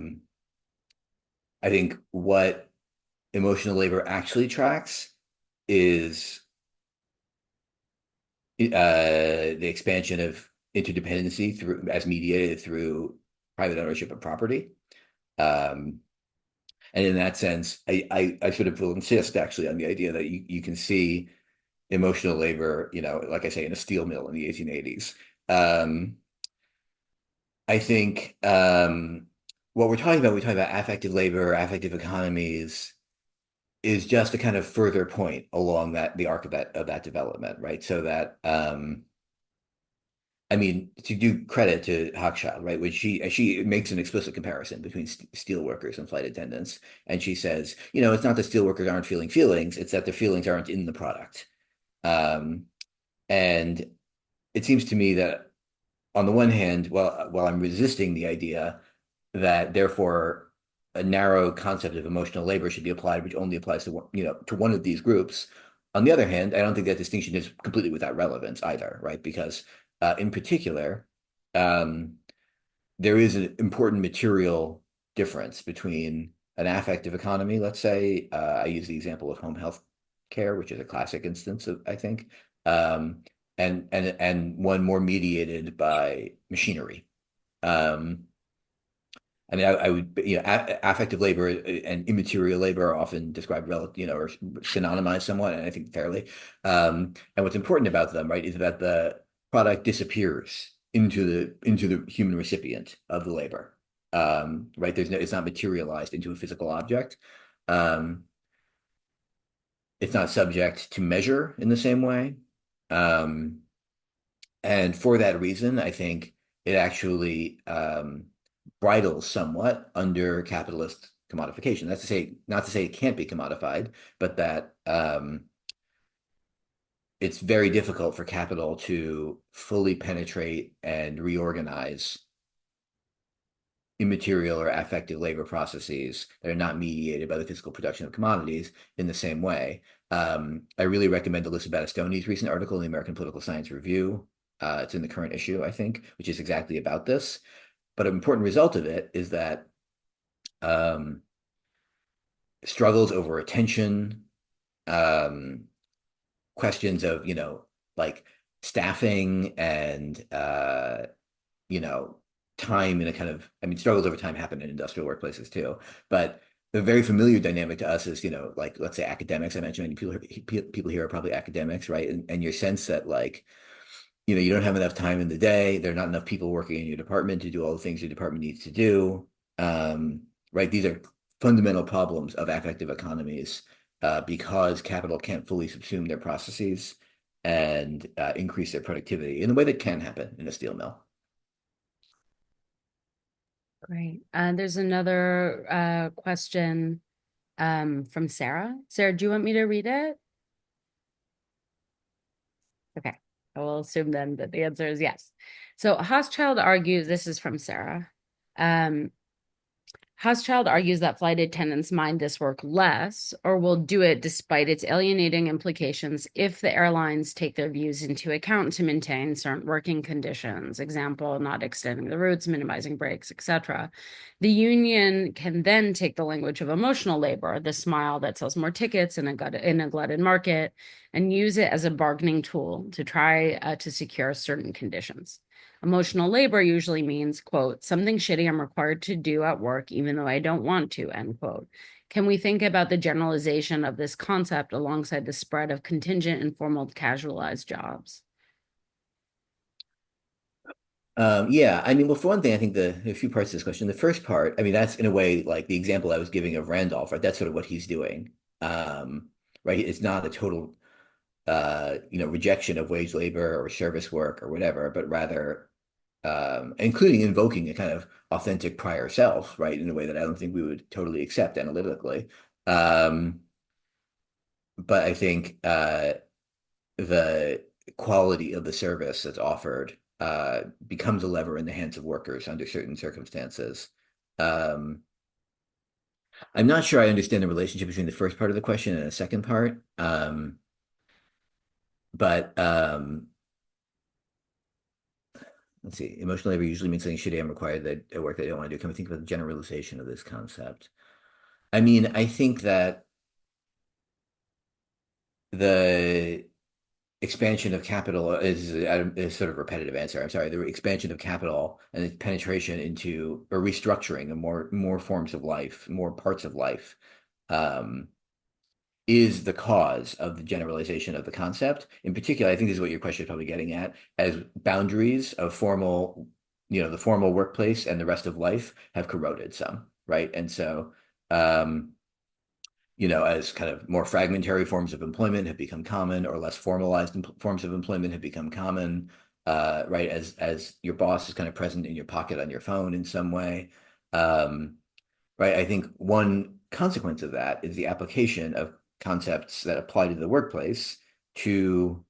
think what emotional labor actually tracks is the expansion of interdependency through as mediated through private ownership of property. Um, and in that sense, I sort of will insist actually on the idea that you can see emotional labor, like I say, in a steel mill in the 1880s. Um, I think what we're talking about affective labor, affective economies, is just a kind of further point along the arc of that development, right? So that I mean, to do credit to Hochschild, right? When she makes an explicit comparison between steel workers and flight attendants, and she says, it's not that steel workers aren't feeling feelings; it's that their feelings aren't in the product. Um, and it seems to me that on the one hand, while I'm resisting the idea that therefore a narrow concept of emotional labor should be applied, which only applies to to one of these groups. On the other hand, I don't think that distinction is completely without relevance either, right? Because in particular, um, there is an important material difference between an affective economy, let's say. I use the example of home health care, which is a classic instance of, I think, um, and one more mediated by machinery. Um, I mean, I would, affective labor and immaterial labor are often described, or synonymized somewhat, and I think fairly. And what's important about them, right, is that the product disappears into the human recipient of the labor. Right? It's not materialized into a physical object. Um, it's not subject to measure in the same way. Um, and for that reason, I think it actually bridles somewhat under capitalist commodification. That's to say, not to say it can't be commodified, but that it's very difficult for capital to fully penetrate and reorganize immaterial or affective labor processes that are not mediated by the physical production of commodities in the same way. I really recommend Alyssa Battistoni's recent article in the American Political Science Review. It's in the current issue, I think, which is exactly about this. But an important result of it is that um, struggles over attention, um, questions of, like staffing and, you know, time in a kind of, I mean, struggles over time happen in industrial workplaces too, but the very familiar dynamic to us is, like, let's say academics. I mentioned people here are probably academics, right? And your sense that like, you don't have enough time in the day. There are not enough people working in your department to do all the things your department needs to do. Um, right? These are fundamental problems of affective economies because capital can't fully subsume their processes and increase their productivity in the way that can happen in a steel mill. Great. There's another question from Sarah. Sarah, do you want me to read it? Okay. I will assume then that the answer is yes. So Hochschild argues, this is from Sarah. Hochschild argues that flight attendants mind this work less or will do it despite its alienating implications if the airlines take their views into account to maintain certain working conditions, example, not extending the routes, minimizing breaks, etc. The union can then take the language of emotional labor, the smile that sells more tickets in a glutted market, and use it as a bargaining tool to try to secure certain conditions. Emotional labor usually means, quote, something shitty I'm required to do at work, even though I don't want to, end quote. Can we think about the generalization of this concept alongside the spread of contingent, informal, casualized jobs? Yeah, I mean, well, for one thing, I think a few parts of this question. The first part, I mean, that's in a way like the example I was giving of Randolph, right? That's sort of what he's doing, um, right? It's not a total, rejection of wage labor or service work or whatever, but rather, including invoking a kind of authentic prior self, right? In a way that I don't think we would totally accept analytically. Um, but I think the quality of the service that's offered becomes a lever in the hands of workers under certain circumstances. Um, I'm not sure I understand the relationship between the first part of the question and the second part. But let's see, emotional labor usually means something shitty and required that a work that I don't want to do. Can we think about the generalization of this concept? I mean, I think that the expansion of capital is a sort of repetitive answer. I'm sorry. The expansion of capital and its penetration into or restructuring of more forms of life, more parts of life, um, is the cause of the generalization of the concept. In particular, I think this is what your question is probably getting at, as boundaries of formal, the formal workplace and the rest of life have corroded some, right? And so, um, as kind of more fragmentary forms of employment have become common, or less formalized forms of employment have become common, right? As your boss is kind of present in your pocket on your phone in some way, um, right? I think one consequence of that is the application of concepts that apply to the workplace to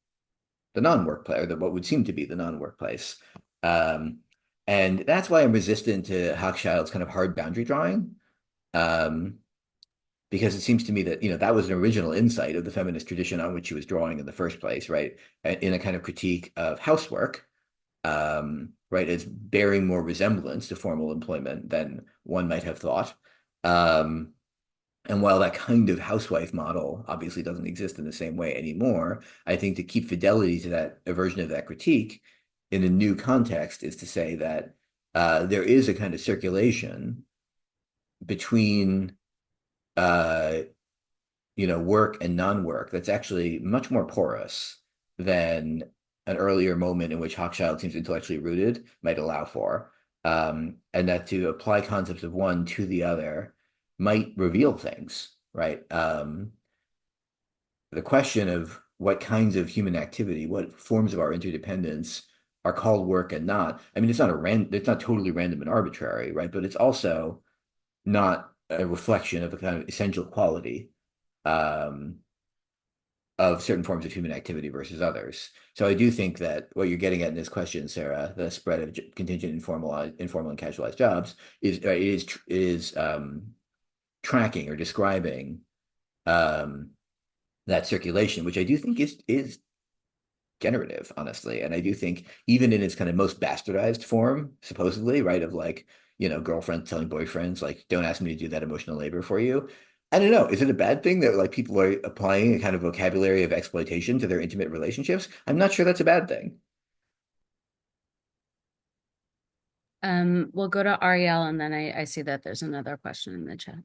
the non-workplace, or what would seem to be the non-workplace. Um, and that's why I'm resistant to Hochschild's kind of hard boundary drawing. Um, because it seems to me that that was an original insight of the feminist tradition on which she was drawing in the first place, right? In a kind of critique of housework, right, as bearing more resemblance to formal employment than one might have thought. Um, and while that kind of housewife model obviously doesn't exist in the same way anymore, I think to keep fidelity to that a version of that critique in a new context is to say that there is a kind of circulation between uh, work and non-work that's actually much more porous than an earlier moment in which Hochschild seems intellectually rooted might allow for. And that to apply concepts of one to the other might reveal things, right? The question of what kinds of human activity, what forms of our interdependence are called work and not. I mean, it's not totally random and arbitrary, right? But it's also not a reflection of a kind of essential quality um, of certain forms of human activity versus others. So I do think that what you're getting at in this question, Sarah, the spread of contingent, informal, and casualized jobs is tracking or describing um, that circulation, which I do think is generative, honestly. And I do think even in its kind of most bastardized form, supposedly, right, of like, girlfriends telling boyfriends, like, don't ask me to do that emotional labor for you. I don't know. Is it a bad thing that like people are applying a kind of vocabulary of exploitation to their intimate relationships? I'm not sure that's a bad thing. We'll go to Ariel, and then I see that there's another question in the chat.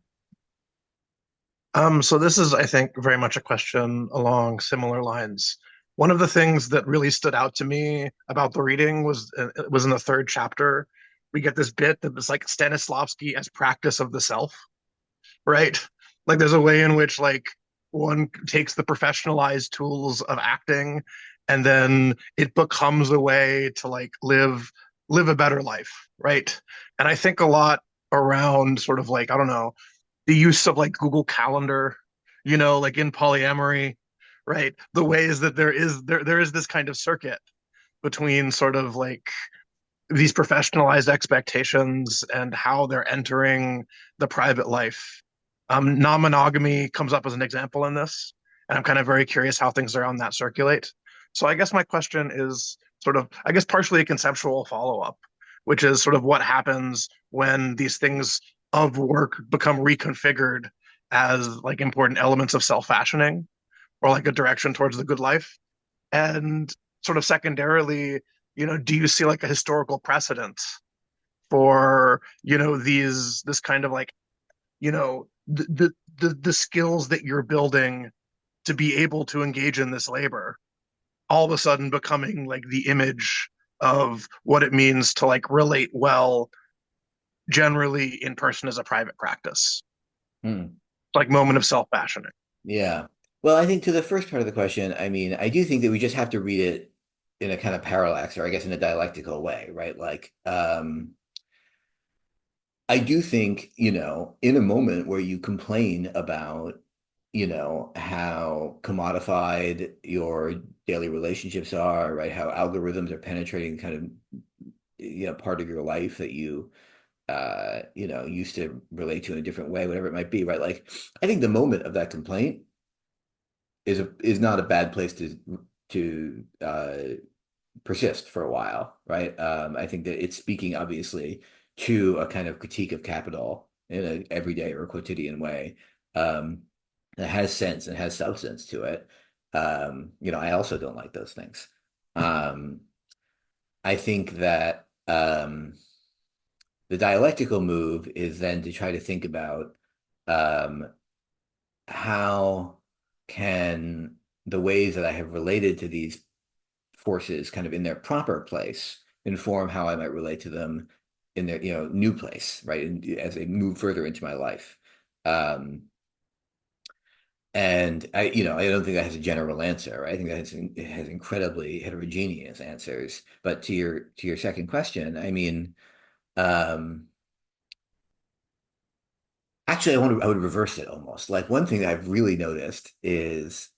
So this is, I think, very much a question along similar lines. One of the things that really stood out to me about the reading was in the third chapter. We get this bit that was like Stanislavski as practice of the self, right? Like there's a way in which like one takes the professionalized tools of acting and then it becomes a way to like live a better life, right? And I think a lot around sort of like, I don't know, the use of like Google Calendar, like in polyamory, right? The ways that there is this kind of circuit between sort of like these professionalized expectations and how they're entering the private life. Non-monogamy comes up as an example in this, and I'm kind of very curious how things around that circulate. So I guess my question is sort of, I guess, partially a conceptual follow-up, which is sort of what happens when these things of work become reconfigured as like important elements of self-fashioning or like a direction towards the good life. And sort of secondarily, do you see like a historical precedent for, this kind of like, the skills that you're building to be able to engage in this labor all of a sudden becoming like the image of what it means to like relate well generally in person as a private practice, Hmm. like moment of self-fashioning. Yeah. Well, I think to the first part of the question, I mean, I do think that we just have to read it in a kind of parallax, or I guess in a dialectical way, right? Like, I do think, in a moment where you complain about, how commodified your daily relationships are, right? How algorithms are penetrating kind of, part of your life that you, used to relate to in a different way, whatever it might be, right? Like, I think the moment of that complaint is not a bad place to persist for a while, right? I think that it's speaking obviously to a kind of critique of capital in an everyday or quotidian way, um, that has sense and has substance to it. I also don't like those things. Um, I think that the dialectical move is then to try to think about um, how can the ways that I have related to these forces kind of in their proper place inform how I might relate to them in their, new place, right? And as they move further into my life. Um, and I don't think that has a general answer, right? I think that it has incredibly heterogeneous answers. But to your second question, I mean, um, actually, I would reverse it almost. Like one thing that I've really noticed is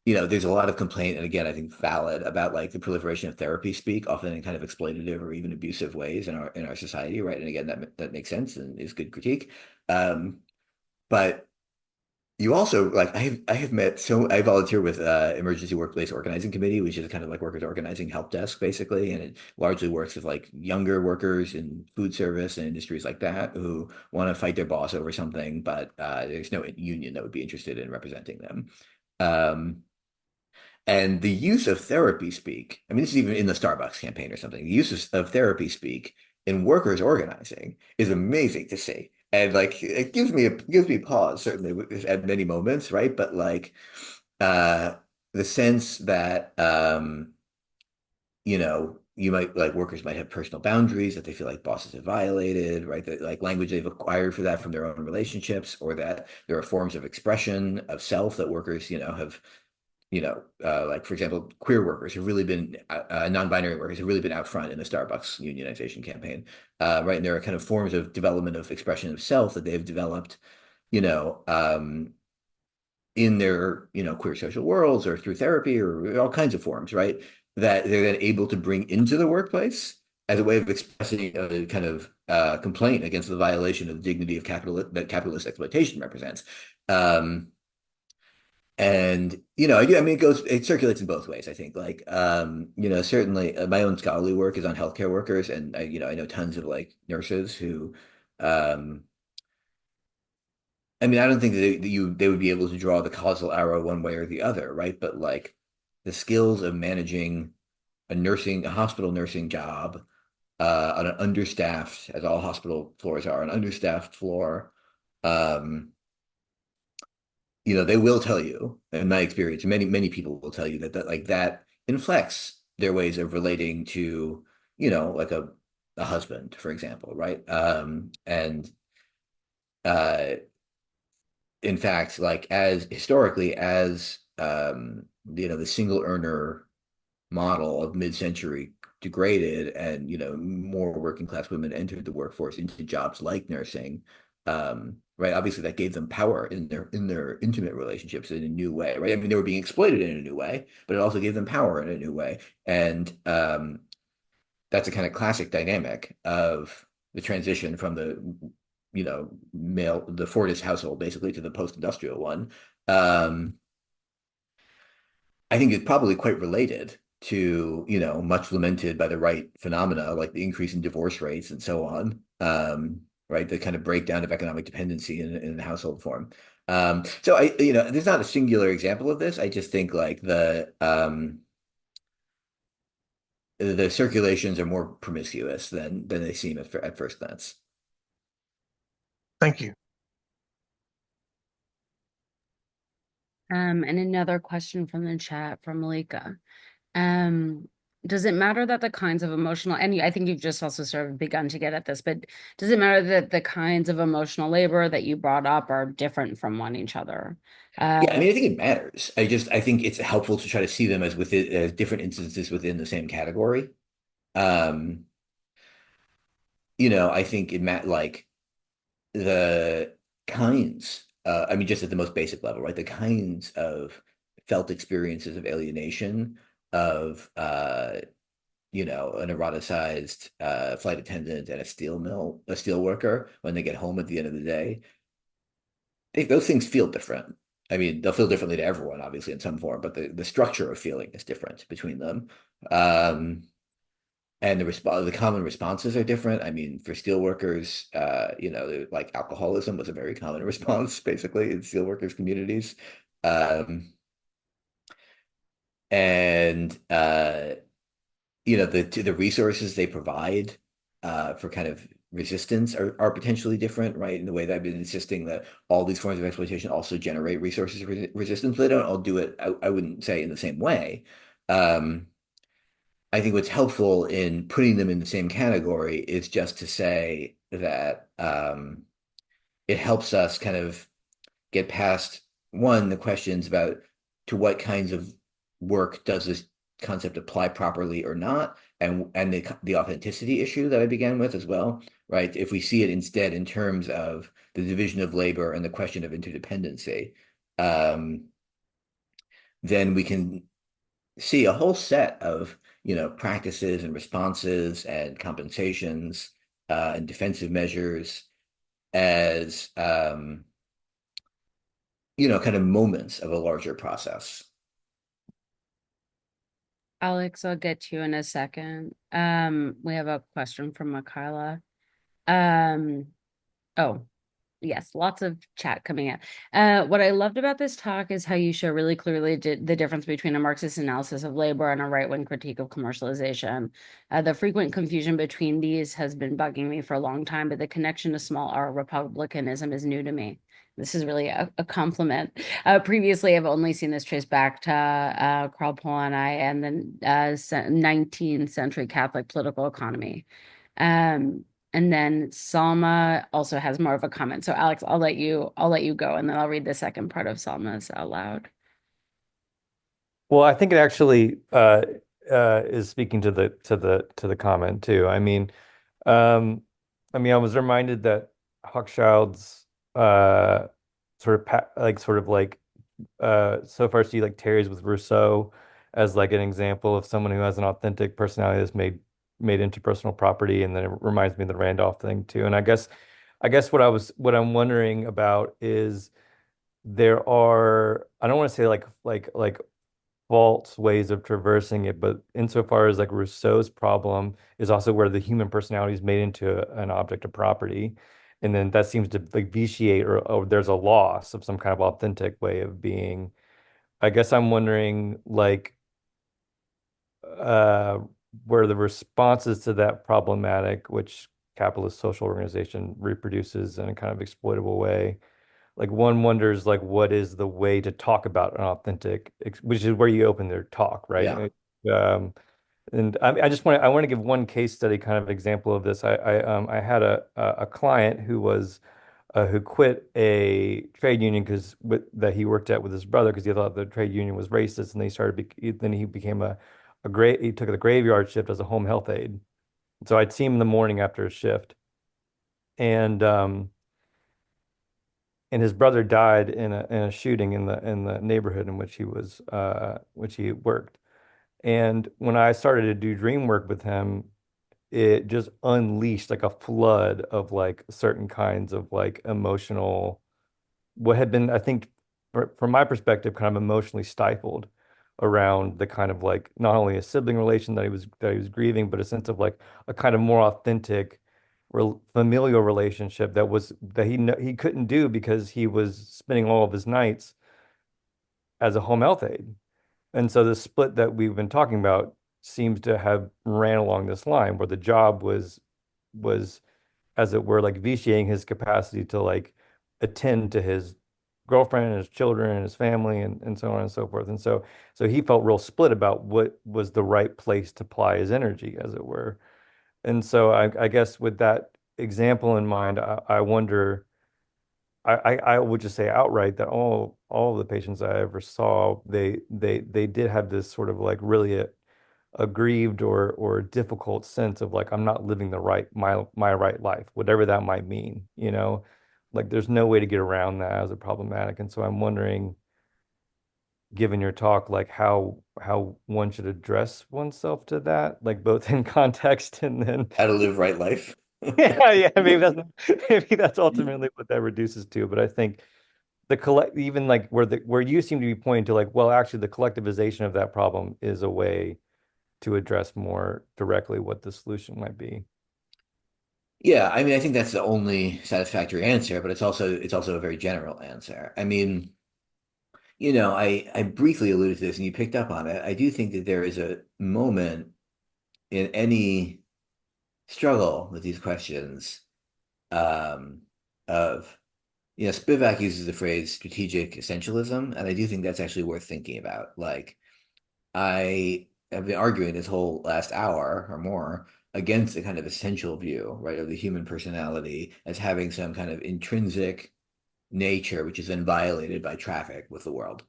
there's a lot of complaint, and again, I think valid about like the proliferation of therapy speak, often in kind of exploitative or even abusive ways in our society, right? And again, that makes sense and is good critique. But you also like I have met I volunteer with Emergency Workplace Organizing Committee, which is kind of like workers organizing help desk basically, and it largely works with like younger workers in food service and industries like that who want to fight their boss over something, but there's no union that would be interested in representing them. Um, and the use of therapy speak, I mean, this is even in the Starbucks campaign or something, the use of therapy speak in workers organizing is amazing to see. And like it gives me pause, certainly at many moments, right? But like uh the sense that you might like workers might have personal boundaries that they feel like bosses have violated, right? That like language they've acquired for that from their own relationships, or that there are forms of expression of self that workers, have like for example, queer workers have really been non-binary workers have really been out front in the Starbucks unionization campaign, right? And there are kind of forms of development of expression of self that they've developed, you know, um, in their queer social worlds or through therapy or all kinds of forms, right? That they're then able to bring into the workplace as a way of expressing a kind of complaint against the violation of the dignity of that capitalist exploitation represents. Um, and I mean, it circulates in both ways, I think. Like, certainly my own scholarly work is on healthcare workers, and I know tons of like nurses who, um, I mean, I don't think they would be able to draw the causal arrow one way or the other, right? But like the skills of managing a hospital nursing job, on an understaffed, as all hospital floors are, an understaffed floor, um, they will tell you, in my experience, many, many people will tell you that like that inflects their ways of relating to, like a husband, for example, right? And uh, in fact, like as historically as the single earner model of mid-century degraded and more working class women entered the workforce into jobs like nursing, right, obviously that gave them power in their intimate relationships in a new way, right? I mean they were being exploited in a new way, but it also gave them power in a new way. And that's a kind of classic dynamic of the transition from the Fordist household basically to the post-industrial one. um, I think it's probably quite related to, much lamented by the right phenomena, like the increase in divorce rates and so on, right? The kind of breakdown of economic dependency in the household form. So there's not a singular example of this. I just think like the circulations are more promiscuous than they seem at first glance. Thank you. And another question from the chat from Malika. Um, does it matter that the kinds of emotional, and I think you've just also sort of begun to get at this, but does it matter that the kinds of emotional labor that you brought up are different from one each other? Yeah, I Uh, mean, I think it matters. I think it's helpful to try to see them as within as different instances within the same category. Um, I think it meant like the kinds, I mean, just at the most basic level, right? The kinds of felt experiences of alienation of an eroticized flight attendant and a steel worker when they get home at the end of the day, those things feel different. I mean, they'll feel differently to everyone, obviously, in some form, but the structure of feeling is different between them. Um, and the common responses are different. I mean, for steelworkers, like alcoholism was a very common response, basically, in steelworkers communities. Um, and the resources they provide for kind of resistance are potentially different, right? In the way that I've been insisting that all these forms of exploitation also generate resources of resistance. They don't all do it, I wouldn't say in the same way. Um, I think what's helpful in putting them in the same category is just to say that it helps us kind of get past one, the questions about to what kinds of work does this concept apply properly or not, and the authenticity issue that I began with as well, right? If we see it instead in terms of the division of labor and the question of interdependency, um, then we can see a whole set of practices and responses and compensations and defensive measures as kind of moments of a larger process. Alex, I'll get to you in a second. We have a question from Makayla. Um, oh, yes, lots of chat coming in. What I loved about this talk is how you show really clearly the difference between a Marxist analysis of labor and a right-wing critique of commercialization. The frequent confusion between these has been bugging me for a long time, but the connection to small R republicanism is new to me. This is really a compliment. Previously, I've only seen this traced back to Karl Polanyi and the 19th century Catholic political economy. Um, and then Salma also has more of a comment. So Alex, I'll let you go and then I'll read the second part of Salma's out loud. Well, I think it actually is speaking to the comment too. Um, I was reminded that Hochschild's sort of so far she like tarries with Rousseau as like an example of someone who has an authentic personality that's made interpersonal property, and then it reminds me of the Randolph thing too. And I guess what I'm wondering about is there are, I don't want to say like false ways of traversing it, but insofar as like Rousseau's problem is also where the human personality is made into an object of property. And then that seems to like vitiate, or there's a loss of some kind of authentic way of being. I guess I'm wondering like uh where the responses to that problematic, which capitalist social organization reproduces in a kind of exploitable way, like one wonders like what is the way to talk about an authentic, which is where you open their talk, Yeah. right? And I want to give one case study kind of example of this. I had a client who quit a trade union because that he worked at with his brother because he thought the trade union was racist, and then he became he took the graveyard shift as a home health aide. So I'd see him in the morning after his shift, and his brother died in a shooting in the neighborhood in which he worked. And when I started to do dream work with him, it just unleashed like a flood of like certain kinds of like emotional, what had been, I think, from my perspective, kind of emotionally stifled around the kind of like not only a sibling relation that he was grieving, but a sense of like a kind of more authentic familial relationship that he couldn't do because he was spending all of his nights as a home health aide. And so the split that we've been talking about seems to have ran along this line where the job was as it were like vitiating his capacity to like attend to his girlfriend and his children and his family and so on and so forth. And so he felt real split about what was the right place to apply his energy, as it were. And so I guess with that example in mind, I wonder, I would just say outright that all of the patients I ever saw, they did have this sort of like really aggrieved or difficult sense of like I'm not living the right my right life, whatever that might mean, you know, like there's no way to get around that as a problematic. And so I'm wondering, given your talk, like how one should address oneself to that, like both in context and then How to live right life. yeah, maybe that's ultimately what that reduces to. But I think the collect even like where you seem to be pointing to like, well, actually the collectivization of that problem is a way to address more directly what the solution might be. Yeah, I mean, I think that's the only satisfactory answer, but it's also a very general answer. I mean, I briefly alluded to this and you picked up on it. I do think that there is a moment in any struggle with these questions um, of, Spivak uses the phrase strategic essentialism, and I do think that's actually worth thinking about. Like, I have been arguing this whole last hour or more against the kind of essential view, right, of the human personality as having some kind of intrinsic nature, which is then violated by traffic with the world.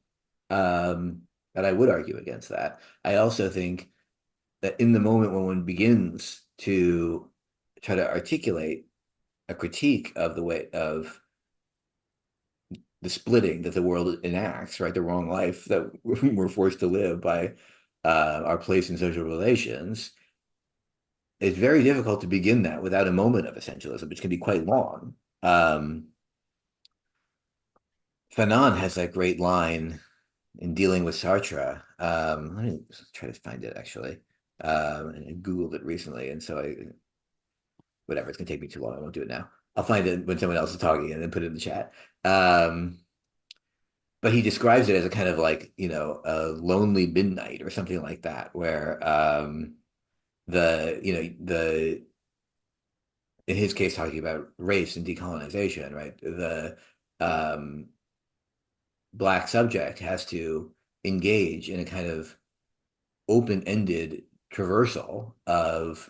Um, and I would argue against that. I also think that in the moment when one begins to try to articulate a critique of the way of the splitting that the world enacts, right? The wrong life that we're forced to live by our place in social relations. It's very difficult to begin that without a moment of essentialism, which can be quite long. Fanon has that great line in dealing with Sartre. Let me try to find it actually. And I Googled it recently, and so whatever, it's gonna take me too long. I won't do it now. I'll find it when someone else is talking and then put it in the chat. Um, but he describes it as a kind of like, a lonely midnight or something like that, where the in his case talking about race and decolonization, right? The um, black subject has to engage in a kind of open-ended traversal of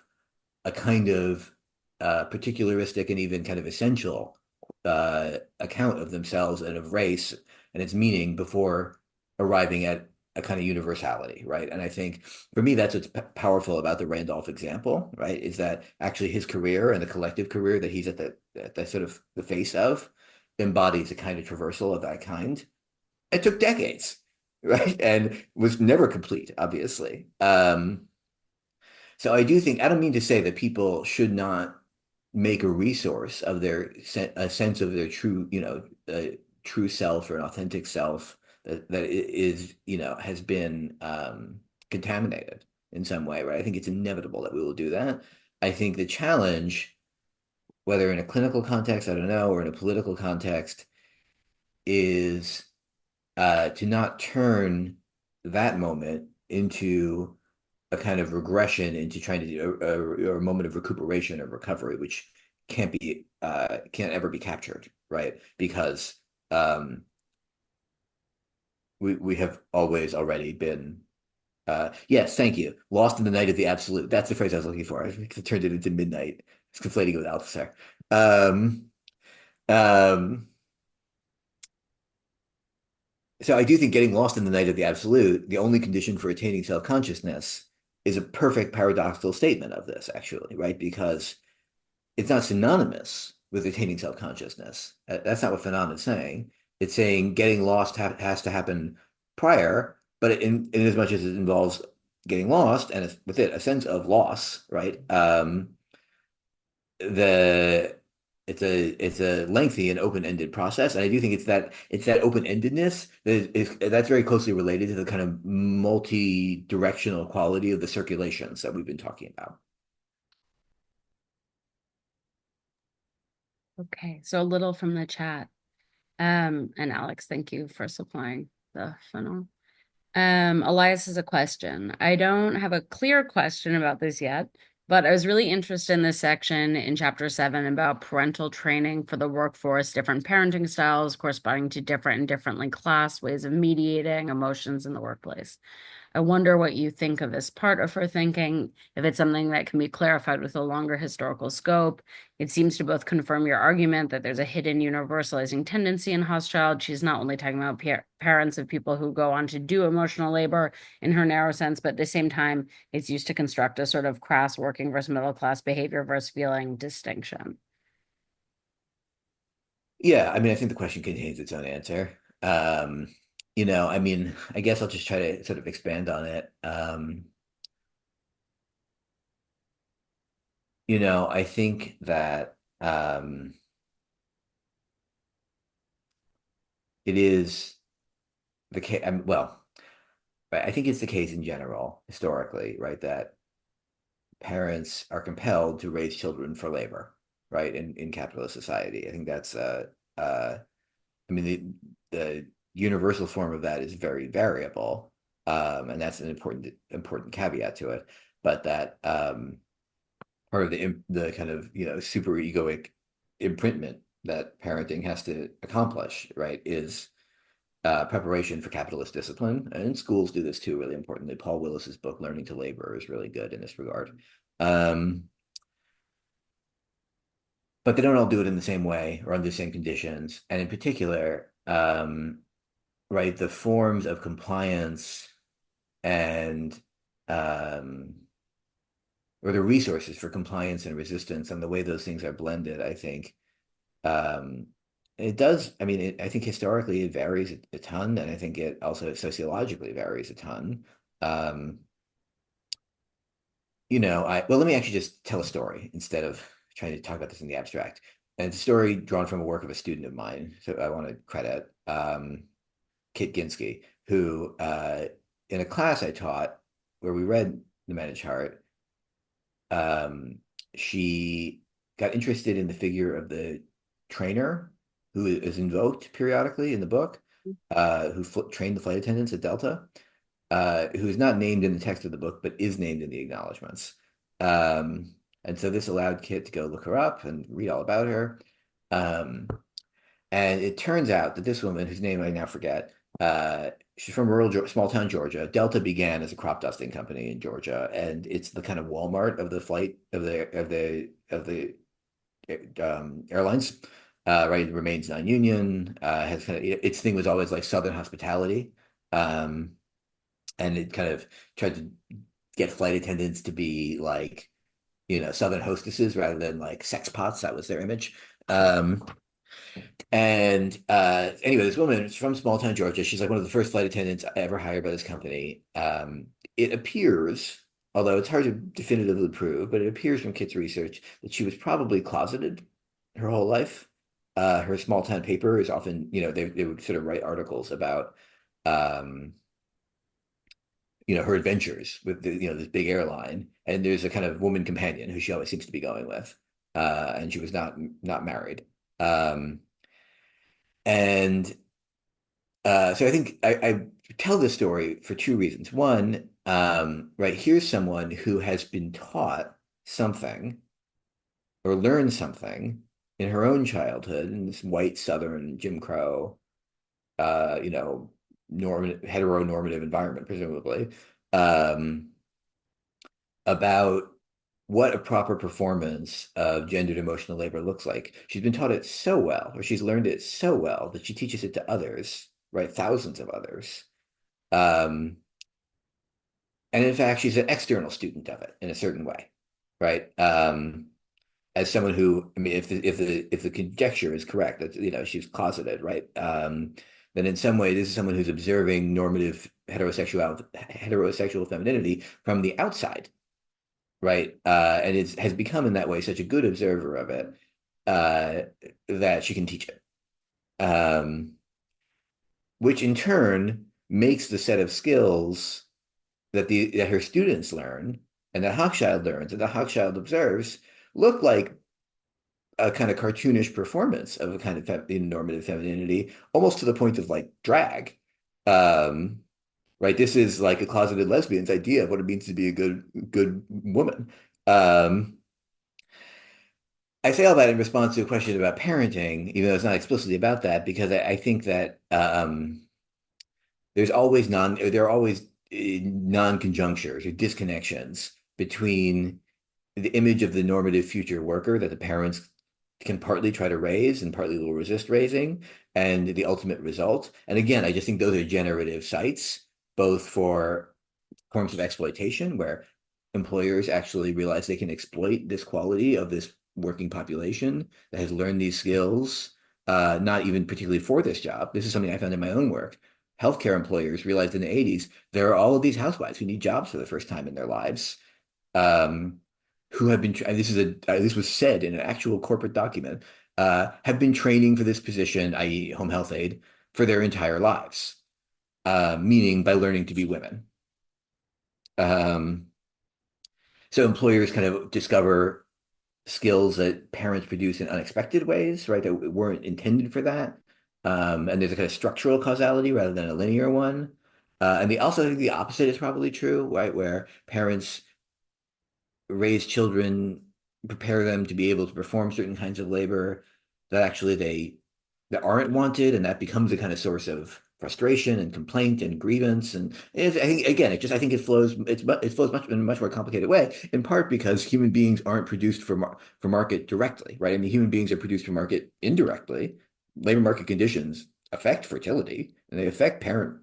a kind of particularistic and even kind of essential account of themselves and of race and its meaning before arriving at a kind of universality, right? And I think for me, that's what's powerful about the Randolph example, right? Is that actually his career and the collective career that he's at the sort of the face of embodies a kind of traversal of that kind. It took decades, right? And was never complete, obviously. So I do think I don't mean to say that people should not make a resource of a sense of their true, true self or an authentic self that is, has been contaminated in some way, right? I think it's inevitable that we will do that. I think the challenge, whether in a clinical context, I don't know, or in a political context, is to not turn that moment into a kind of regression into trying to do or a moment of recuperation or recovery, which can't ever be captured, right? Because we have always already been yes, thank you. Lost in the night of the absolute. That's the phrase I was looking for. I turned it into midnight. It's conflating it with Althusser. Um, um, so I do think getting lost in the night of the absolute, the only condition for attaining self-consciousness, is a perfect paradoxical statement of this, actually, right? Because it's not synonymous with attaining self-consciousness. That's not what Fanon is saying. It's saying getting lost has to happen prior, but in as much as it involves getting lost and with it a sense of loss, right? The it's a lengthy and open-ended process, and I do think it's that open-endedness that's very closely related to the kind of multi-directional quality of the circulations that we've been talking about. Okay, so a little from the chat. And Alex, thank you for supplying the funnel. Elias has a question. I don't have a clear question about this yet, But I was really interested in this section in chapter 7 about parental training for the workforce, different parenting styles corresponding to different and differently classed ways of mediating emotions in the workplace. I wonder what you think of this part of her thinking, if it's something that can be clarified with a longer historical scope. It seems to both confirm your argument that there's a hidden universalizing tendency in Hochschild. She's not only talking about parents of people who go on to do emotional labor in her narrow sense, but at the same time, it's used to construct a sort of crass working versus middle class behavior versus feeling distinction. Yeah, I mean, I think the question contains its own answer. I mean, I guess I'll just try to sort of expand on it. I think that it is the case. Well, right, I think it's the case in general, historically, right, that parents are compelled to raise children for labor, right, in capitalist society. I think that's I mean, the universal form of that is very variable, and that's an important caveat to it. But that part of the kind of super egoic imprintment that parenting has to accomplish, right, is preparation for capitalist discipline. And schools do this too, really importantly. Paul Willis's book, Learning to Labor, is really good in this regard. Um, but they don't all do it in the same way or under the same conditions. And in particular, right, the forms of compliance and um, or the resources for compliance and resistance and the way those things are blended, I think um, it does. I mean, I think historically it varies a ton, and I think it also sociologically varies a ton. Um, let me actually just tell a story instead of trying to talk about this in the abstract. And it's a story drawn from a work of a student of mine, so I want to credit Kit Ginsky, who in a class I taught where we read The Managed Heart, um, she got interested in the figure of the trainer who is invoked periodically in the book, who trained the flight attendants at Delta, who is not named in the text of the book, but is named in the acknowledgments. And so this allowed Kit to go look her up and read all about her. Um, and it turns out that this woman, whose name I now forget, she's from rural small town Georgia. Delta began as a crop dusting company in Georgia, and it's the kind of Walmart of the flight of the airlines. Right, it remains non-union. Has kind of its thing was always like Southern hospitality, and it kind of tried to get flight attendants to be like Southern hostesses rather than like sex pots. That was their image. And anyway, this woman is from small town Georgia. She's like one of the first flight attendants ever hired by this company. It appears, although it's hard to definitively prove, but it appears from Kit's research that she was probably closeted her whole life. Her small town paper is often, they would sort of write articles about, um, her adventures with this big airline. And there's a kind of woman companion who she always seems to be going with, and she was not married. Um, and so I think I tell this story for two reasons. One, right, here's someone who has been taught something or learned something in her own childhood in this white Southern Jim Crow, heteronormative environment, presumably, um, about what a proper performance of gendered emotional labor looks like. She's been taught it so well, or she's learned it so well that she teaches it to others, right? Thousands of others. Um, and in fact, she's an external student of it in a certain way, right? As someone who, I mean, if the conjecture is correct that she's closeted, right? Then in some way, this is someone who's observing normative heterosexual femininity from the outside, right? And it has become in that way such a good observer of it that she can teach it, which in turn makes the set of skills that her students learn and that Hochschild learns and that Hochschild observes look like a kind of cartoonish performance of a kind of normative femininity, almost to the point of like drag. Right? This is like a closeted lesbian's idea of what it means to be a good woman. Um, I say all that in response to a question about parenting, even though it's not explicitly about that, because I think that there are always non-conjunctures or disconnections between the image of the normative future worker that the parents can partly try to raise and partly will resist raising, and the ultimate result. And again, I just think those are generative sites, both for forms of exploitation where employers actually realize they can exploit this quality of this working population that has learned these skills, not even particularly for this job. This is something I found in my own work. Healthcare employers realized in the 80s there are all of these housewives who need jobs for the first time in their lives, um, who have been, and this was said in an actual corporate document, have been training for this position, i.e., home health aide, for their entire lives, meaning by learning to be women. Um, so employers kind of discover skills that parents produce in unexpected ways, right? That weren't intended for that. And there's a kind of structural causality rather than a linear one. And they also think the opposite is probably true, right? Where parents raise children, prepare them to be able to perform certain kinds of labor that actually they that aren't wanted, and that becomes a kind of source of frustration and complaint and grievance. And I think again, I think it flows much in a much more complicated way, in part because human beings aren't produced for market directly, right? I mean, human beings are produced for market indirectly. Labor market conditions affect fertility and they affect parenting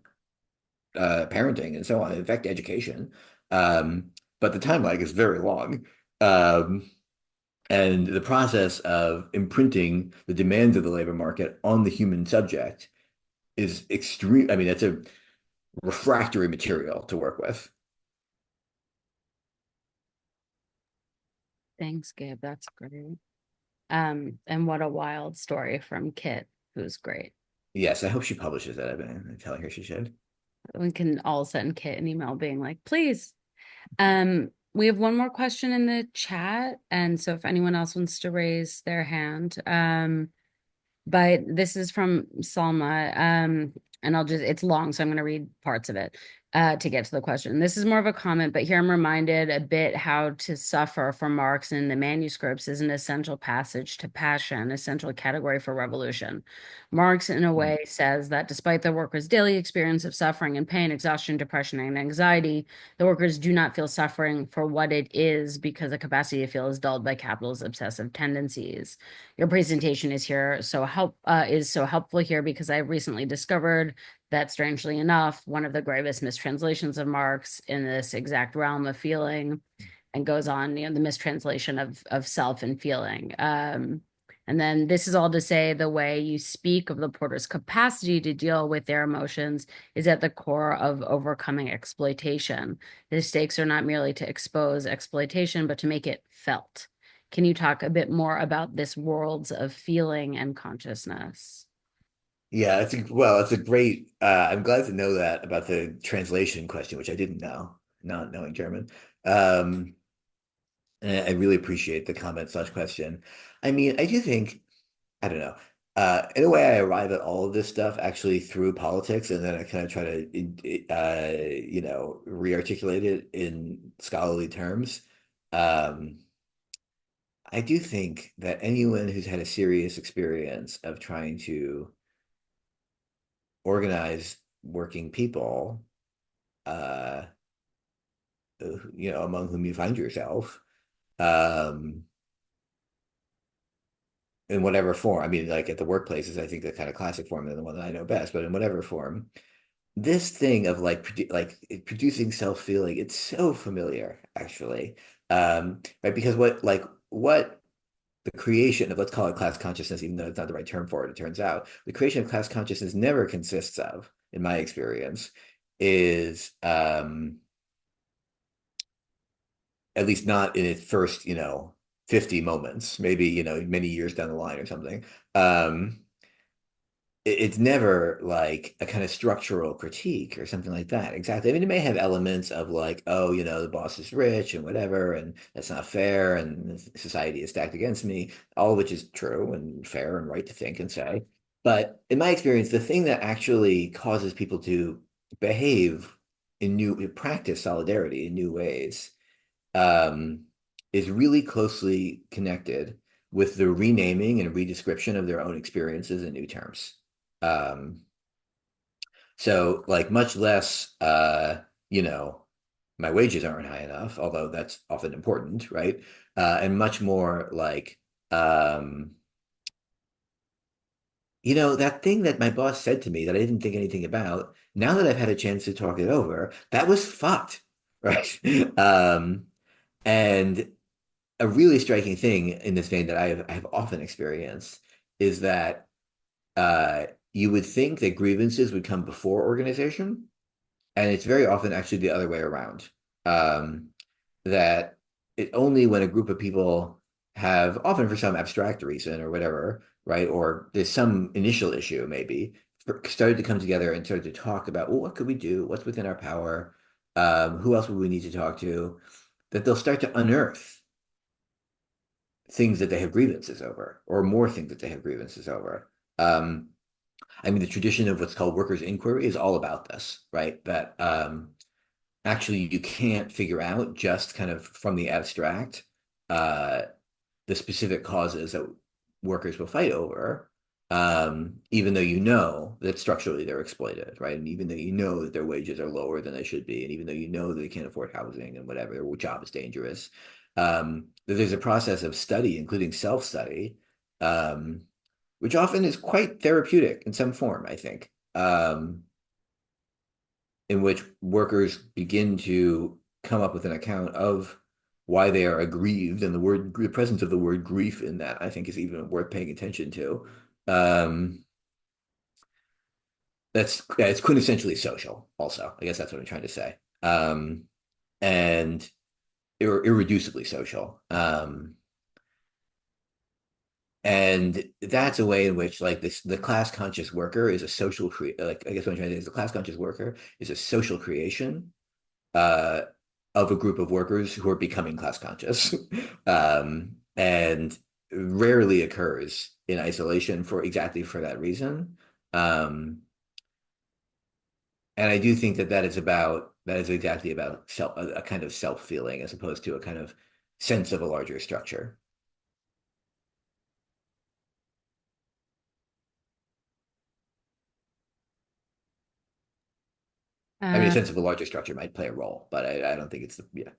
and so on. They affect education. Um, but the time lag is very long. Um, and the process of imprinting the demands of the labor market on the human subject is extreme. I mean, that's a refractory material to work with. Thanks, Gabe. That's great. And what a wild story from Kit, who's great. Yes, I hope she publishes that. I've been telling her she should. We can all send Kit an email being like, please. We have one more question in the chat. And so if anyone else wants to raise their hand, but this is from Salma. And it's long, so I'm going to read parts of it to get to the question. This is more of a comment, but here I'm reminded a bit how to suffer from Marx in the manuscripts is an essential passage to passion, essential category for revolution. Marx, in a way, says that despite the workers' daily experience of suffering and pain, exhaustion, depression, and anxiety, the workers do not feel suffering for what it is because the capacity to feel is dulled by capital's obsessive tendencies. Your presentation is so helpful here because I recently discovered that, strangely enough, one of the gravest mistranslations of Marx in this exact realm of feeling, and goes on, the mistranslation of self and feeling. And then this is all to say the way you speak of the porter's capacity to deal with their emotions is at the core of overcoming exploitation. The stakes are not merely to expose exploitation, but to make it felt. Can you talk a bit more about this worlds of feeling and consciousness? Yeah, it's a great. I'm glad to know that about the translation question, which I didn't know, not knowing German. Um, and I really appreciate the comment slash question. I mean, I do think I don't know. In a way, I arrive at all of this stuff actually through politics, and then I kind of try to, re-articulate it in scholarly terms. Um, I do think that anyone who's had a serious experience of trying to organize working people, uh, among whom you find yourself, um, in whatever form. I mean, like at the workplaces, I think the kind of classic form is the one that I know best, but in whatever form, this thing of producing self-feeling, it's so familiar, actually. Right? Because what the creation of, let's call it class consciousness, even though it's not the right term for it, it turns out, the creation of class consciousness never consists of, in my experience, is at least not in its first, 50 moments, maybe, many years down the line or something. Um, it's never like a kind of structural critique or something like that. Exactly. I mean, it may have elements of like, oh, the boss is rich and whatever, and that's not fair, and society is stacked against me, all of which is true and fair and right to think and say. But in my experience, the thing that actually causes people to behave practice solidarity in new ways, um, is really closely connected with the renaming and redescription of their own experiences in new terms. Um, so like much less, you know, my wages aren't high enough, although that's often important, right? And much more like, um, you know, that thing that my boss said to me that I didn't think anything about, now that I've had a chance to talk it over, that was fucked, right? And a really striking thing in this vein that I have often experienced is that you would think that grievances would come before organization, and it's very often actually the other way around. Um, that it only when a group of people have, often for some abstract reason or whatever, right, or there's some initial issue maybe, started to come together and started to talk about, well, what could we do? What's within our power? Who else would we need to talk to? That they'll start to unearth things that they have grievances over, or more things that they have grievances over. I mean, the tradition of what's called workers' inquiry is all about this, right? That actually you can't figure out just kind of from the abstract uh, the specific causes that workers will fight over, even though you know that structurally they're exploited, right? And even though you know that their wages are lower than they should be, and even though you know that they can't afford housing and whatever, their job is dangerous, that there's a process of study, including self-study, um, which often is quite therapeutic in some form, I think, in which workers begin to come up with an account of why they are aggrieved, and the presence of the word grief in that, I think, is even worth paying attention to. Um, it's quintessentially social, also. I guess that's what I'm trying to say. And irreducibly social. And that's a way in which, like, this, the class conscious worker is a social like, I guess what I'm trying to say is the class conscious worker is a social creation uh, of a group of workers who are becoming class conscious, and rarely occurs in isolation for exactly for that reason. Um, and I do think that that is exactly about self, a kind of self feeling as opposed to a kind of sense of a larger structure. I mean, a Uh, sense of a larger structure might play a role, but I don't think it's the, yeah.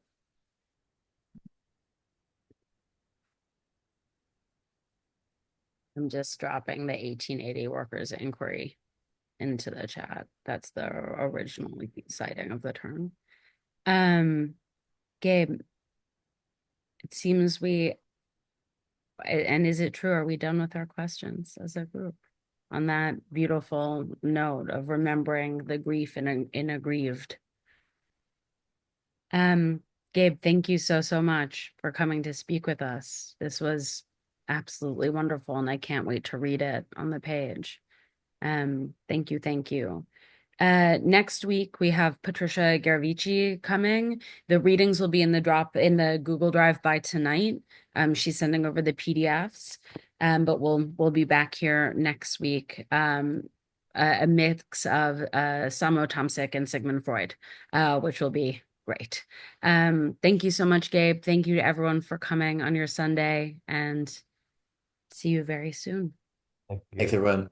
I'm just dropping the 1880 workers inquiry into the chat. That's the original citing of the term. Um, Gabe, it seems and is it true? Are we done with our questions as a group? On that beautiful note of remembering the grief in aggrieved. Gabe, thank you so, so much for coming to speak with us. This was absolutely wonderful, and I can't wait to read it on the page. Thank you, thank you. Next week we have Patricia Garavici coming. The readings will be in the Google Drive by tonight. She's sending over the PDFs. But we'll be back here next week. A mix of Samo Tomsik and Sigmund Freud, which will be great. Thank you so much, Gabe. Thank you to everyone for coming on your Sunday, and see you very soon. Thank you, Thanks, Gabriel. everyone.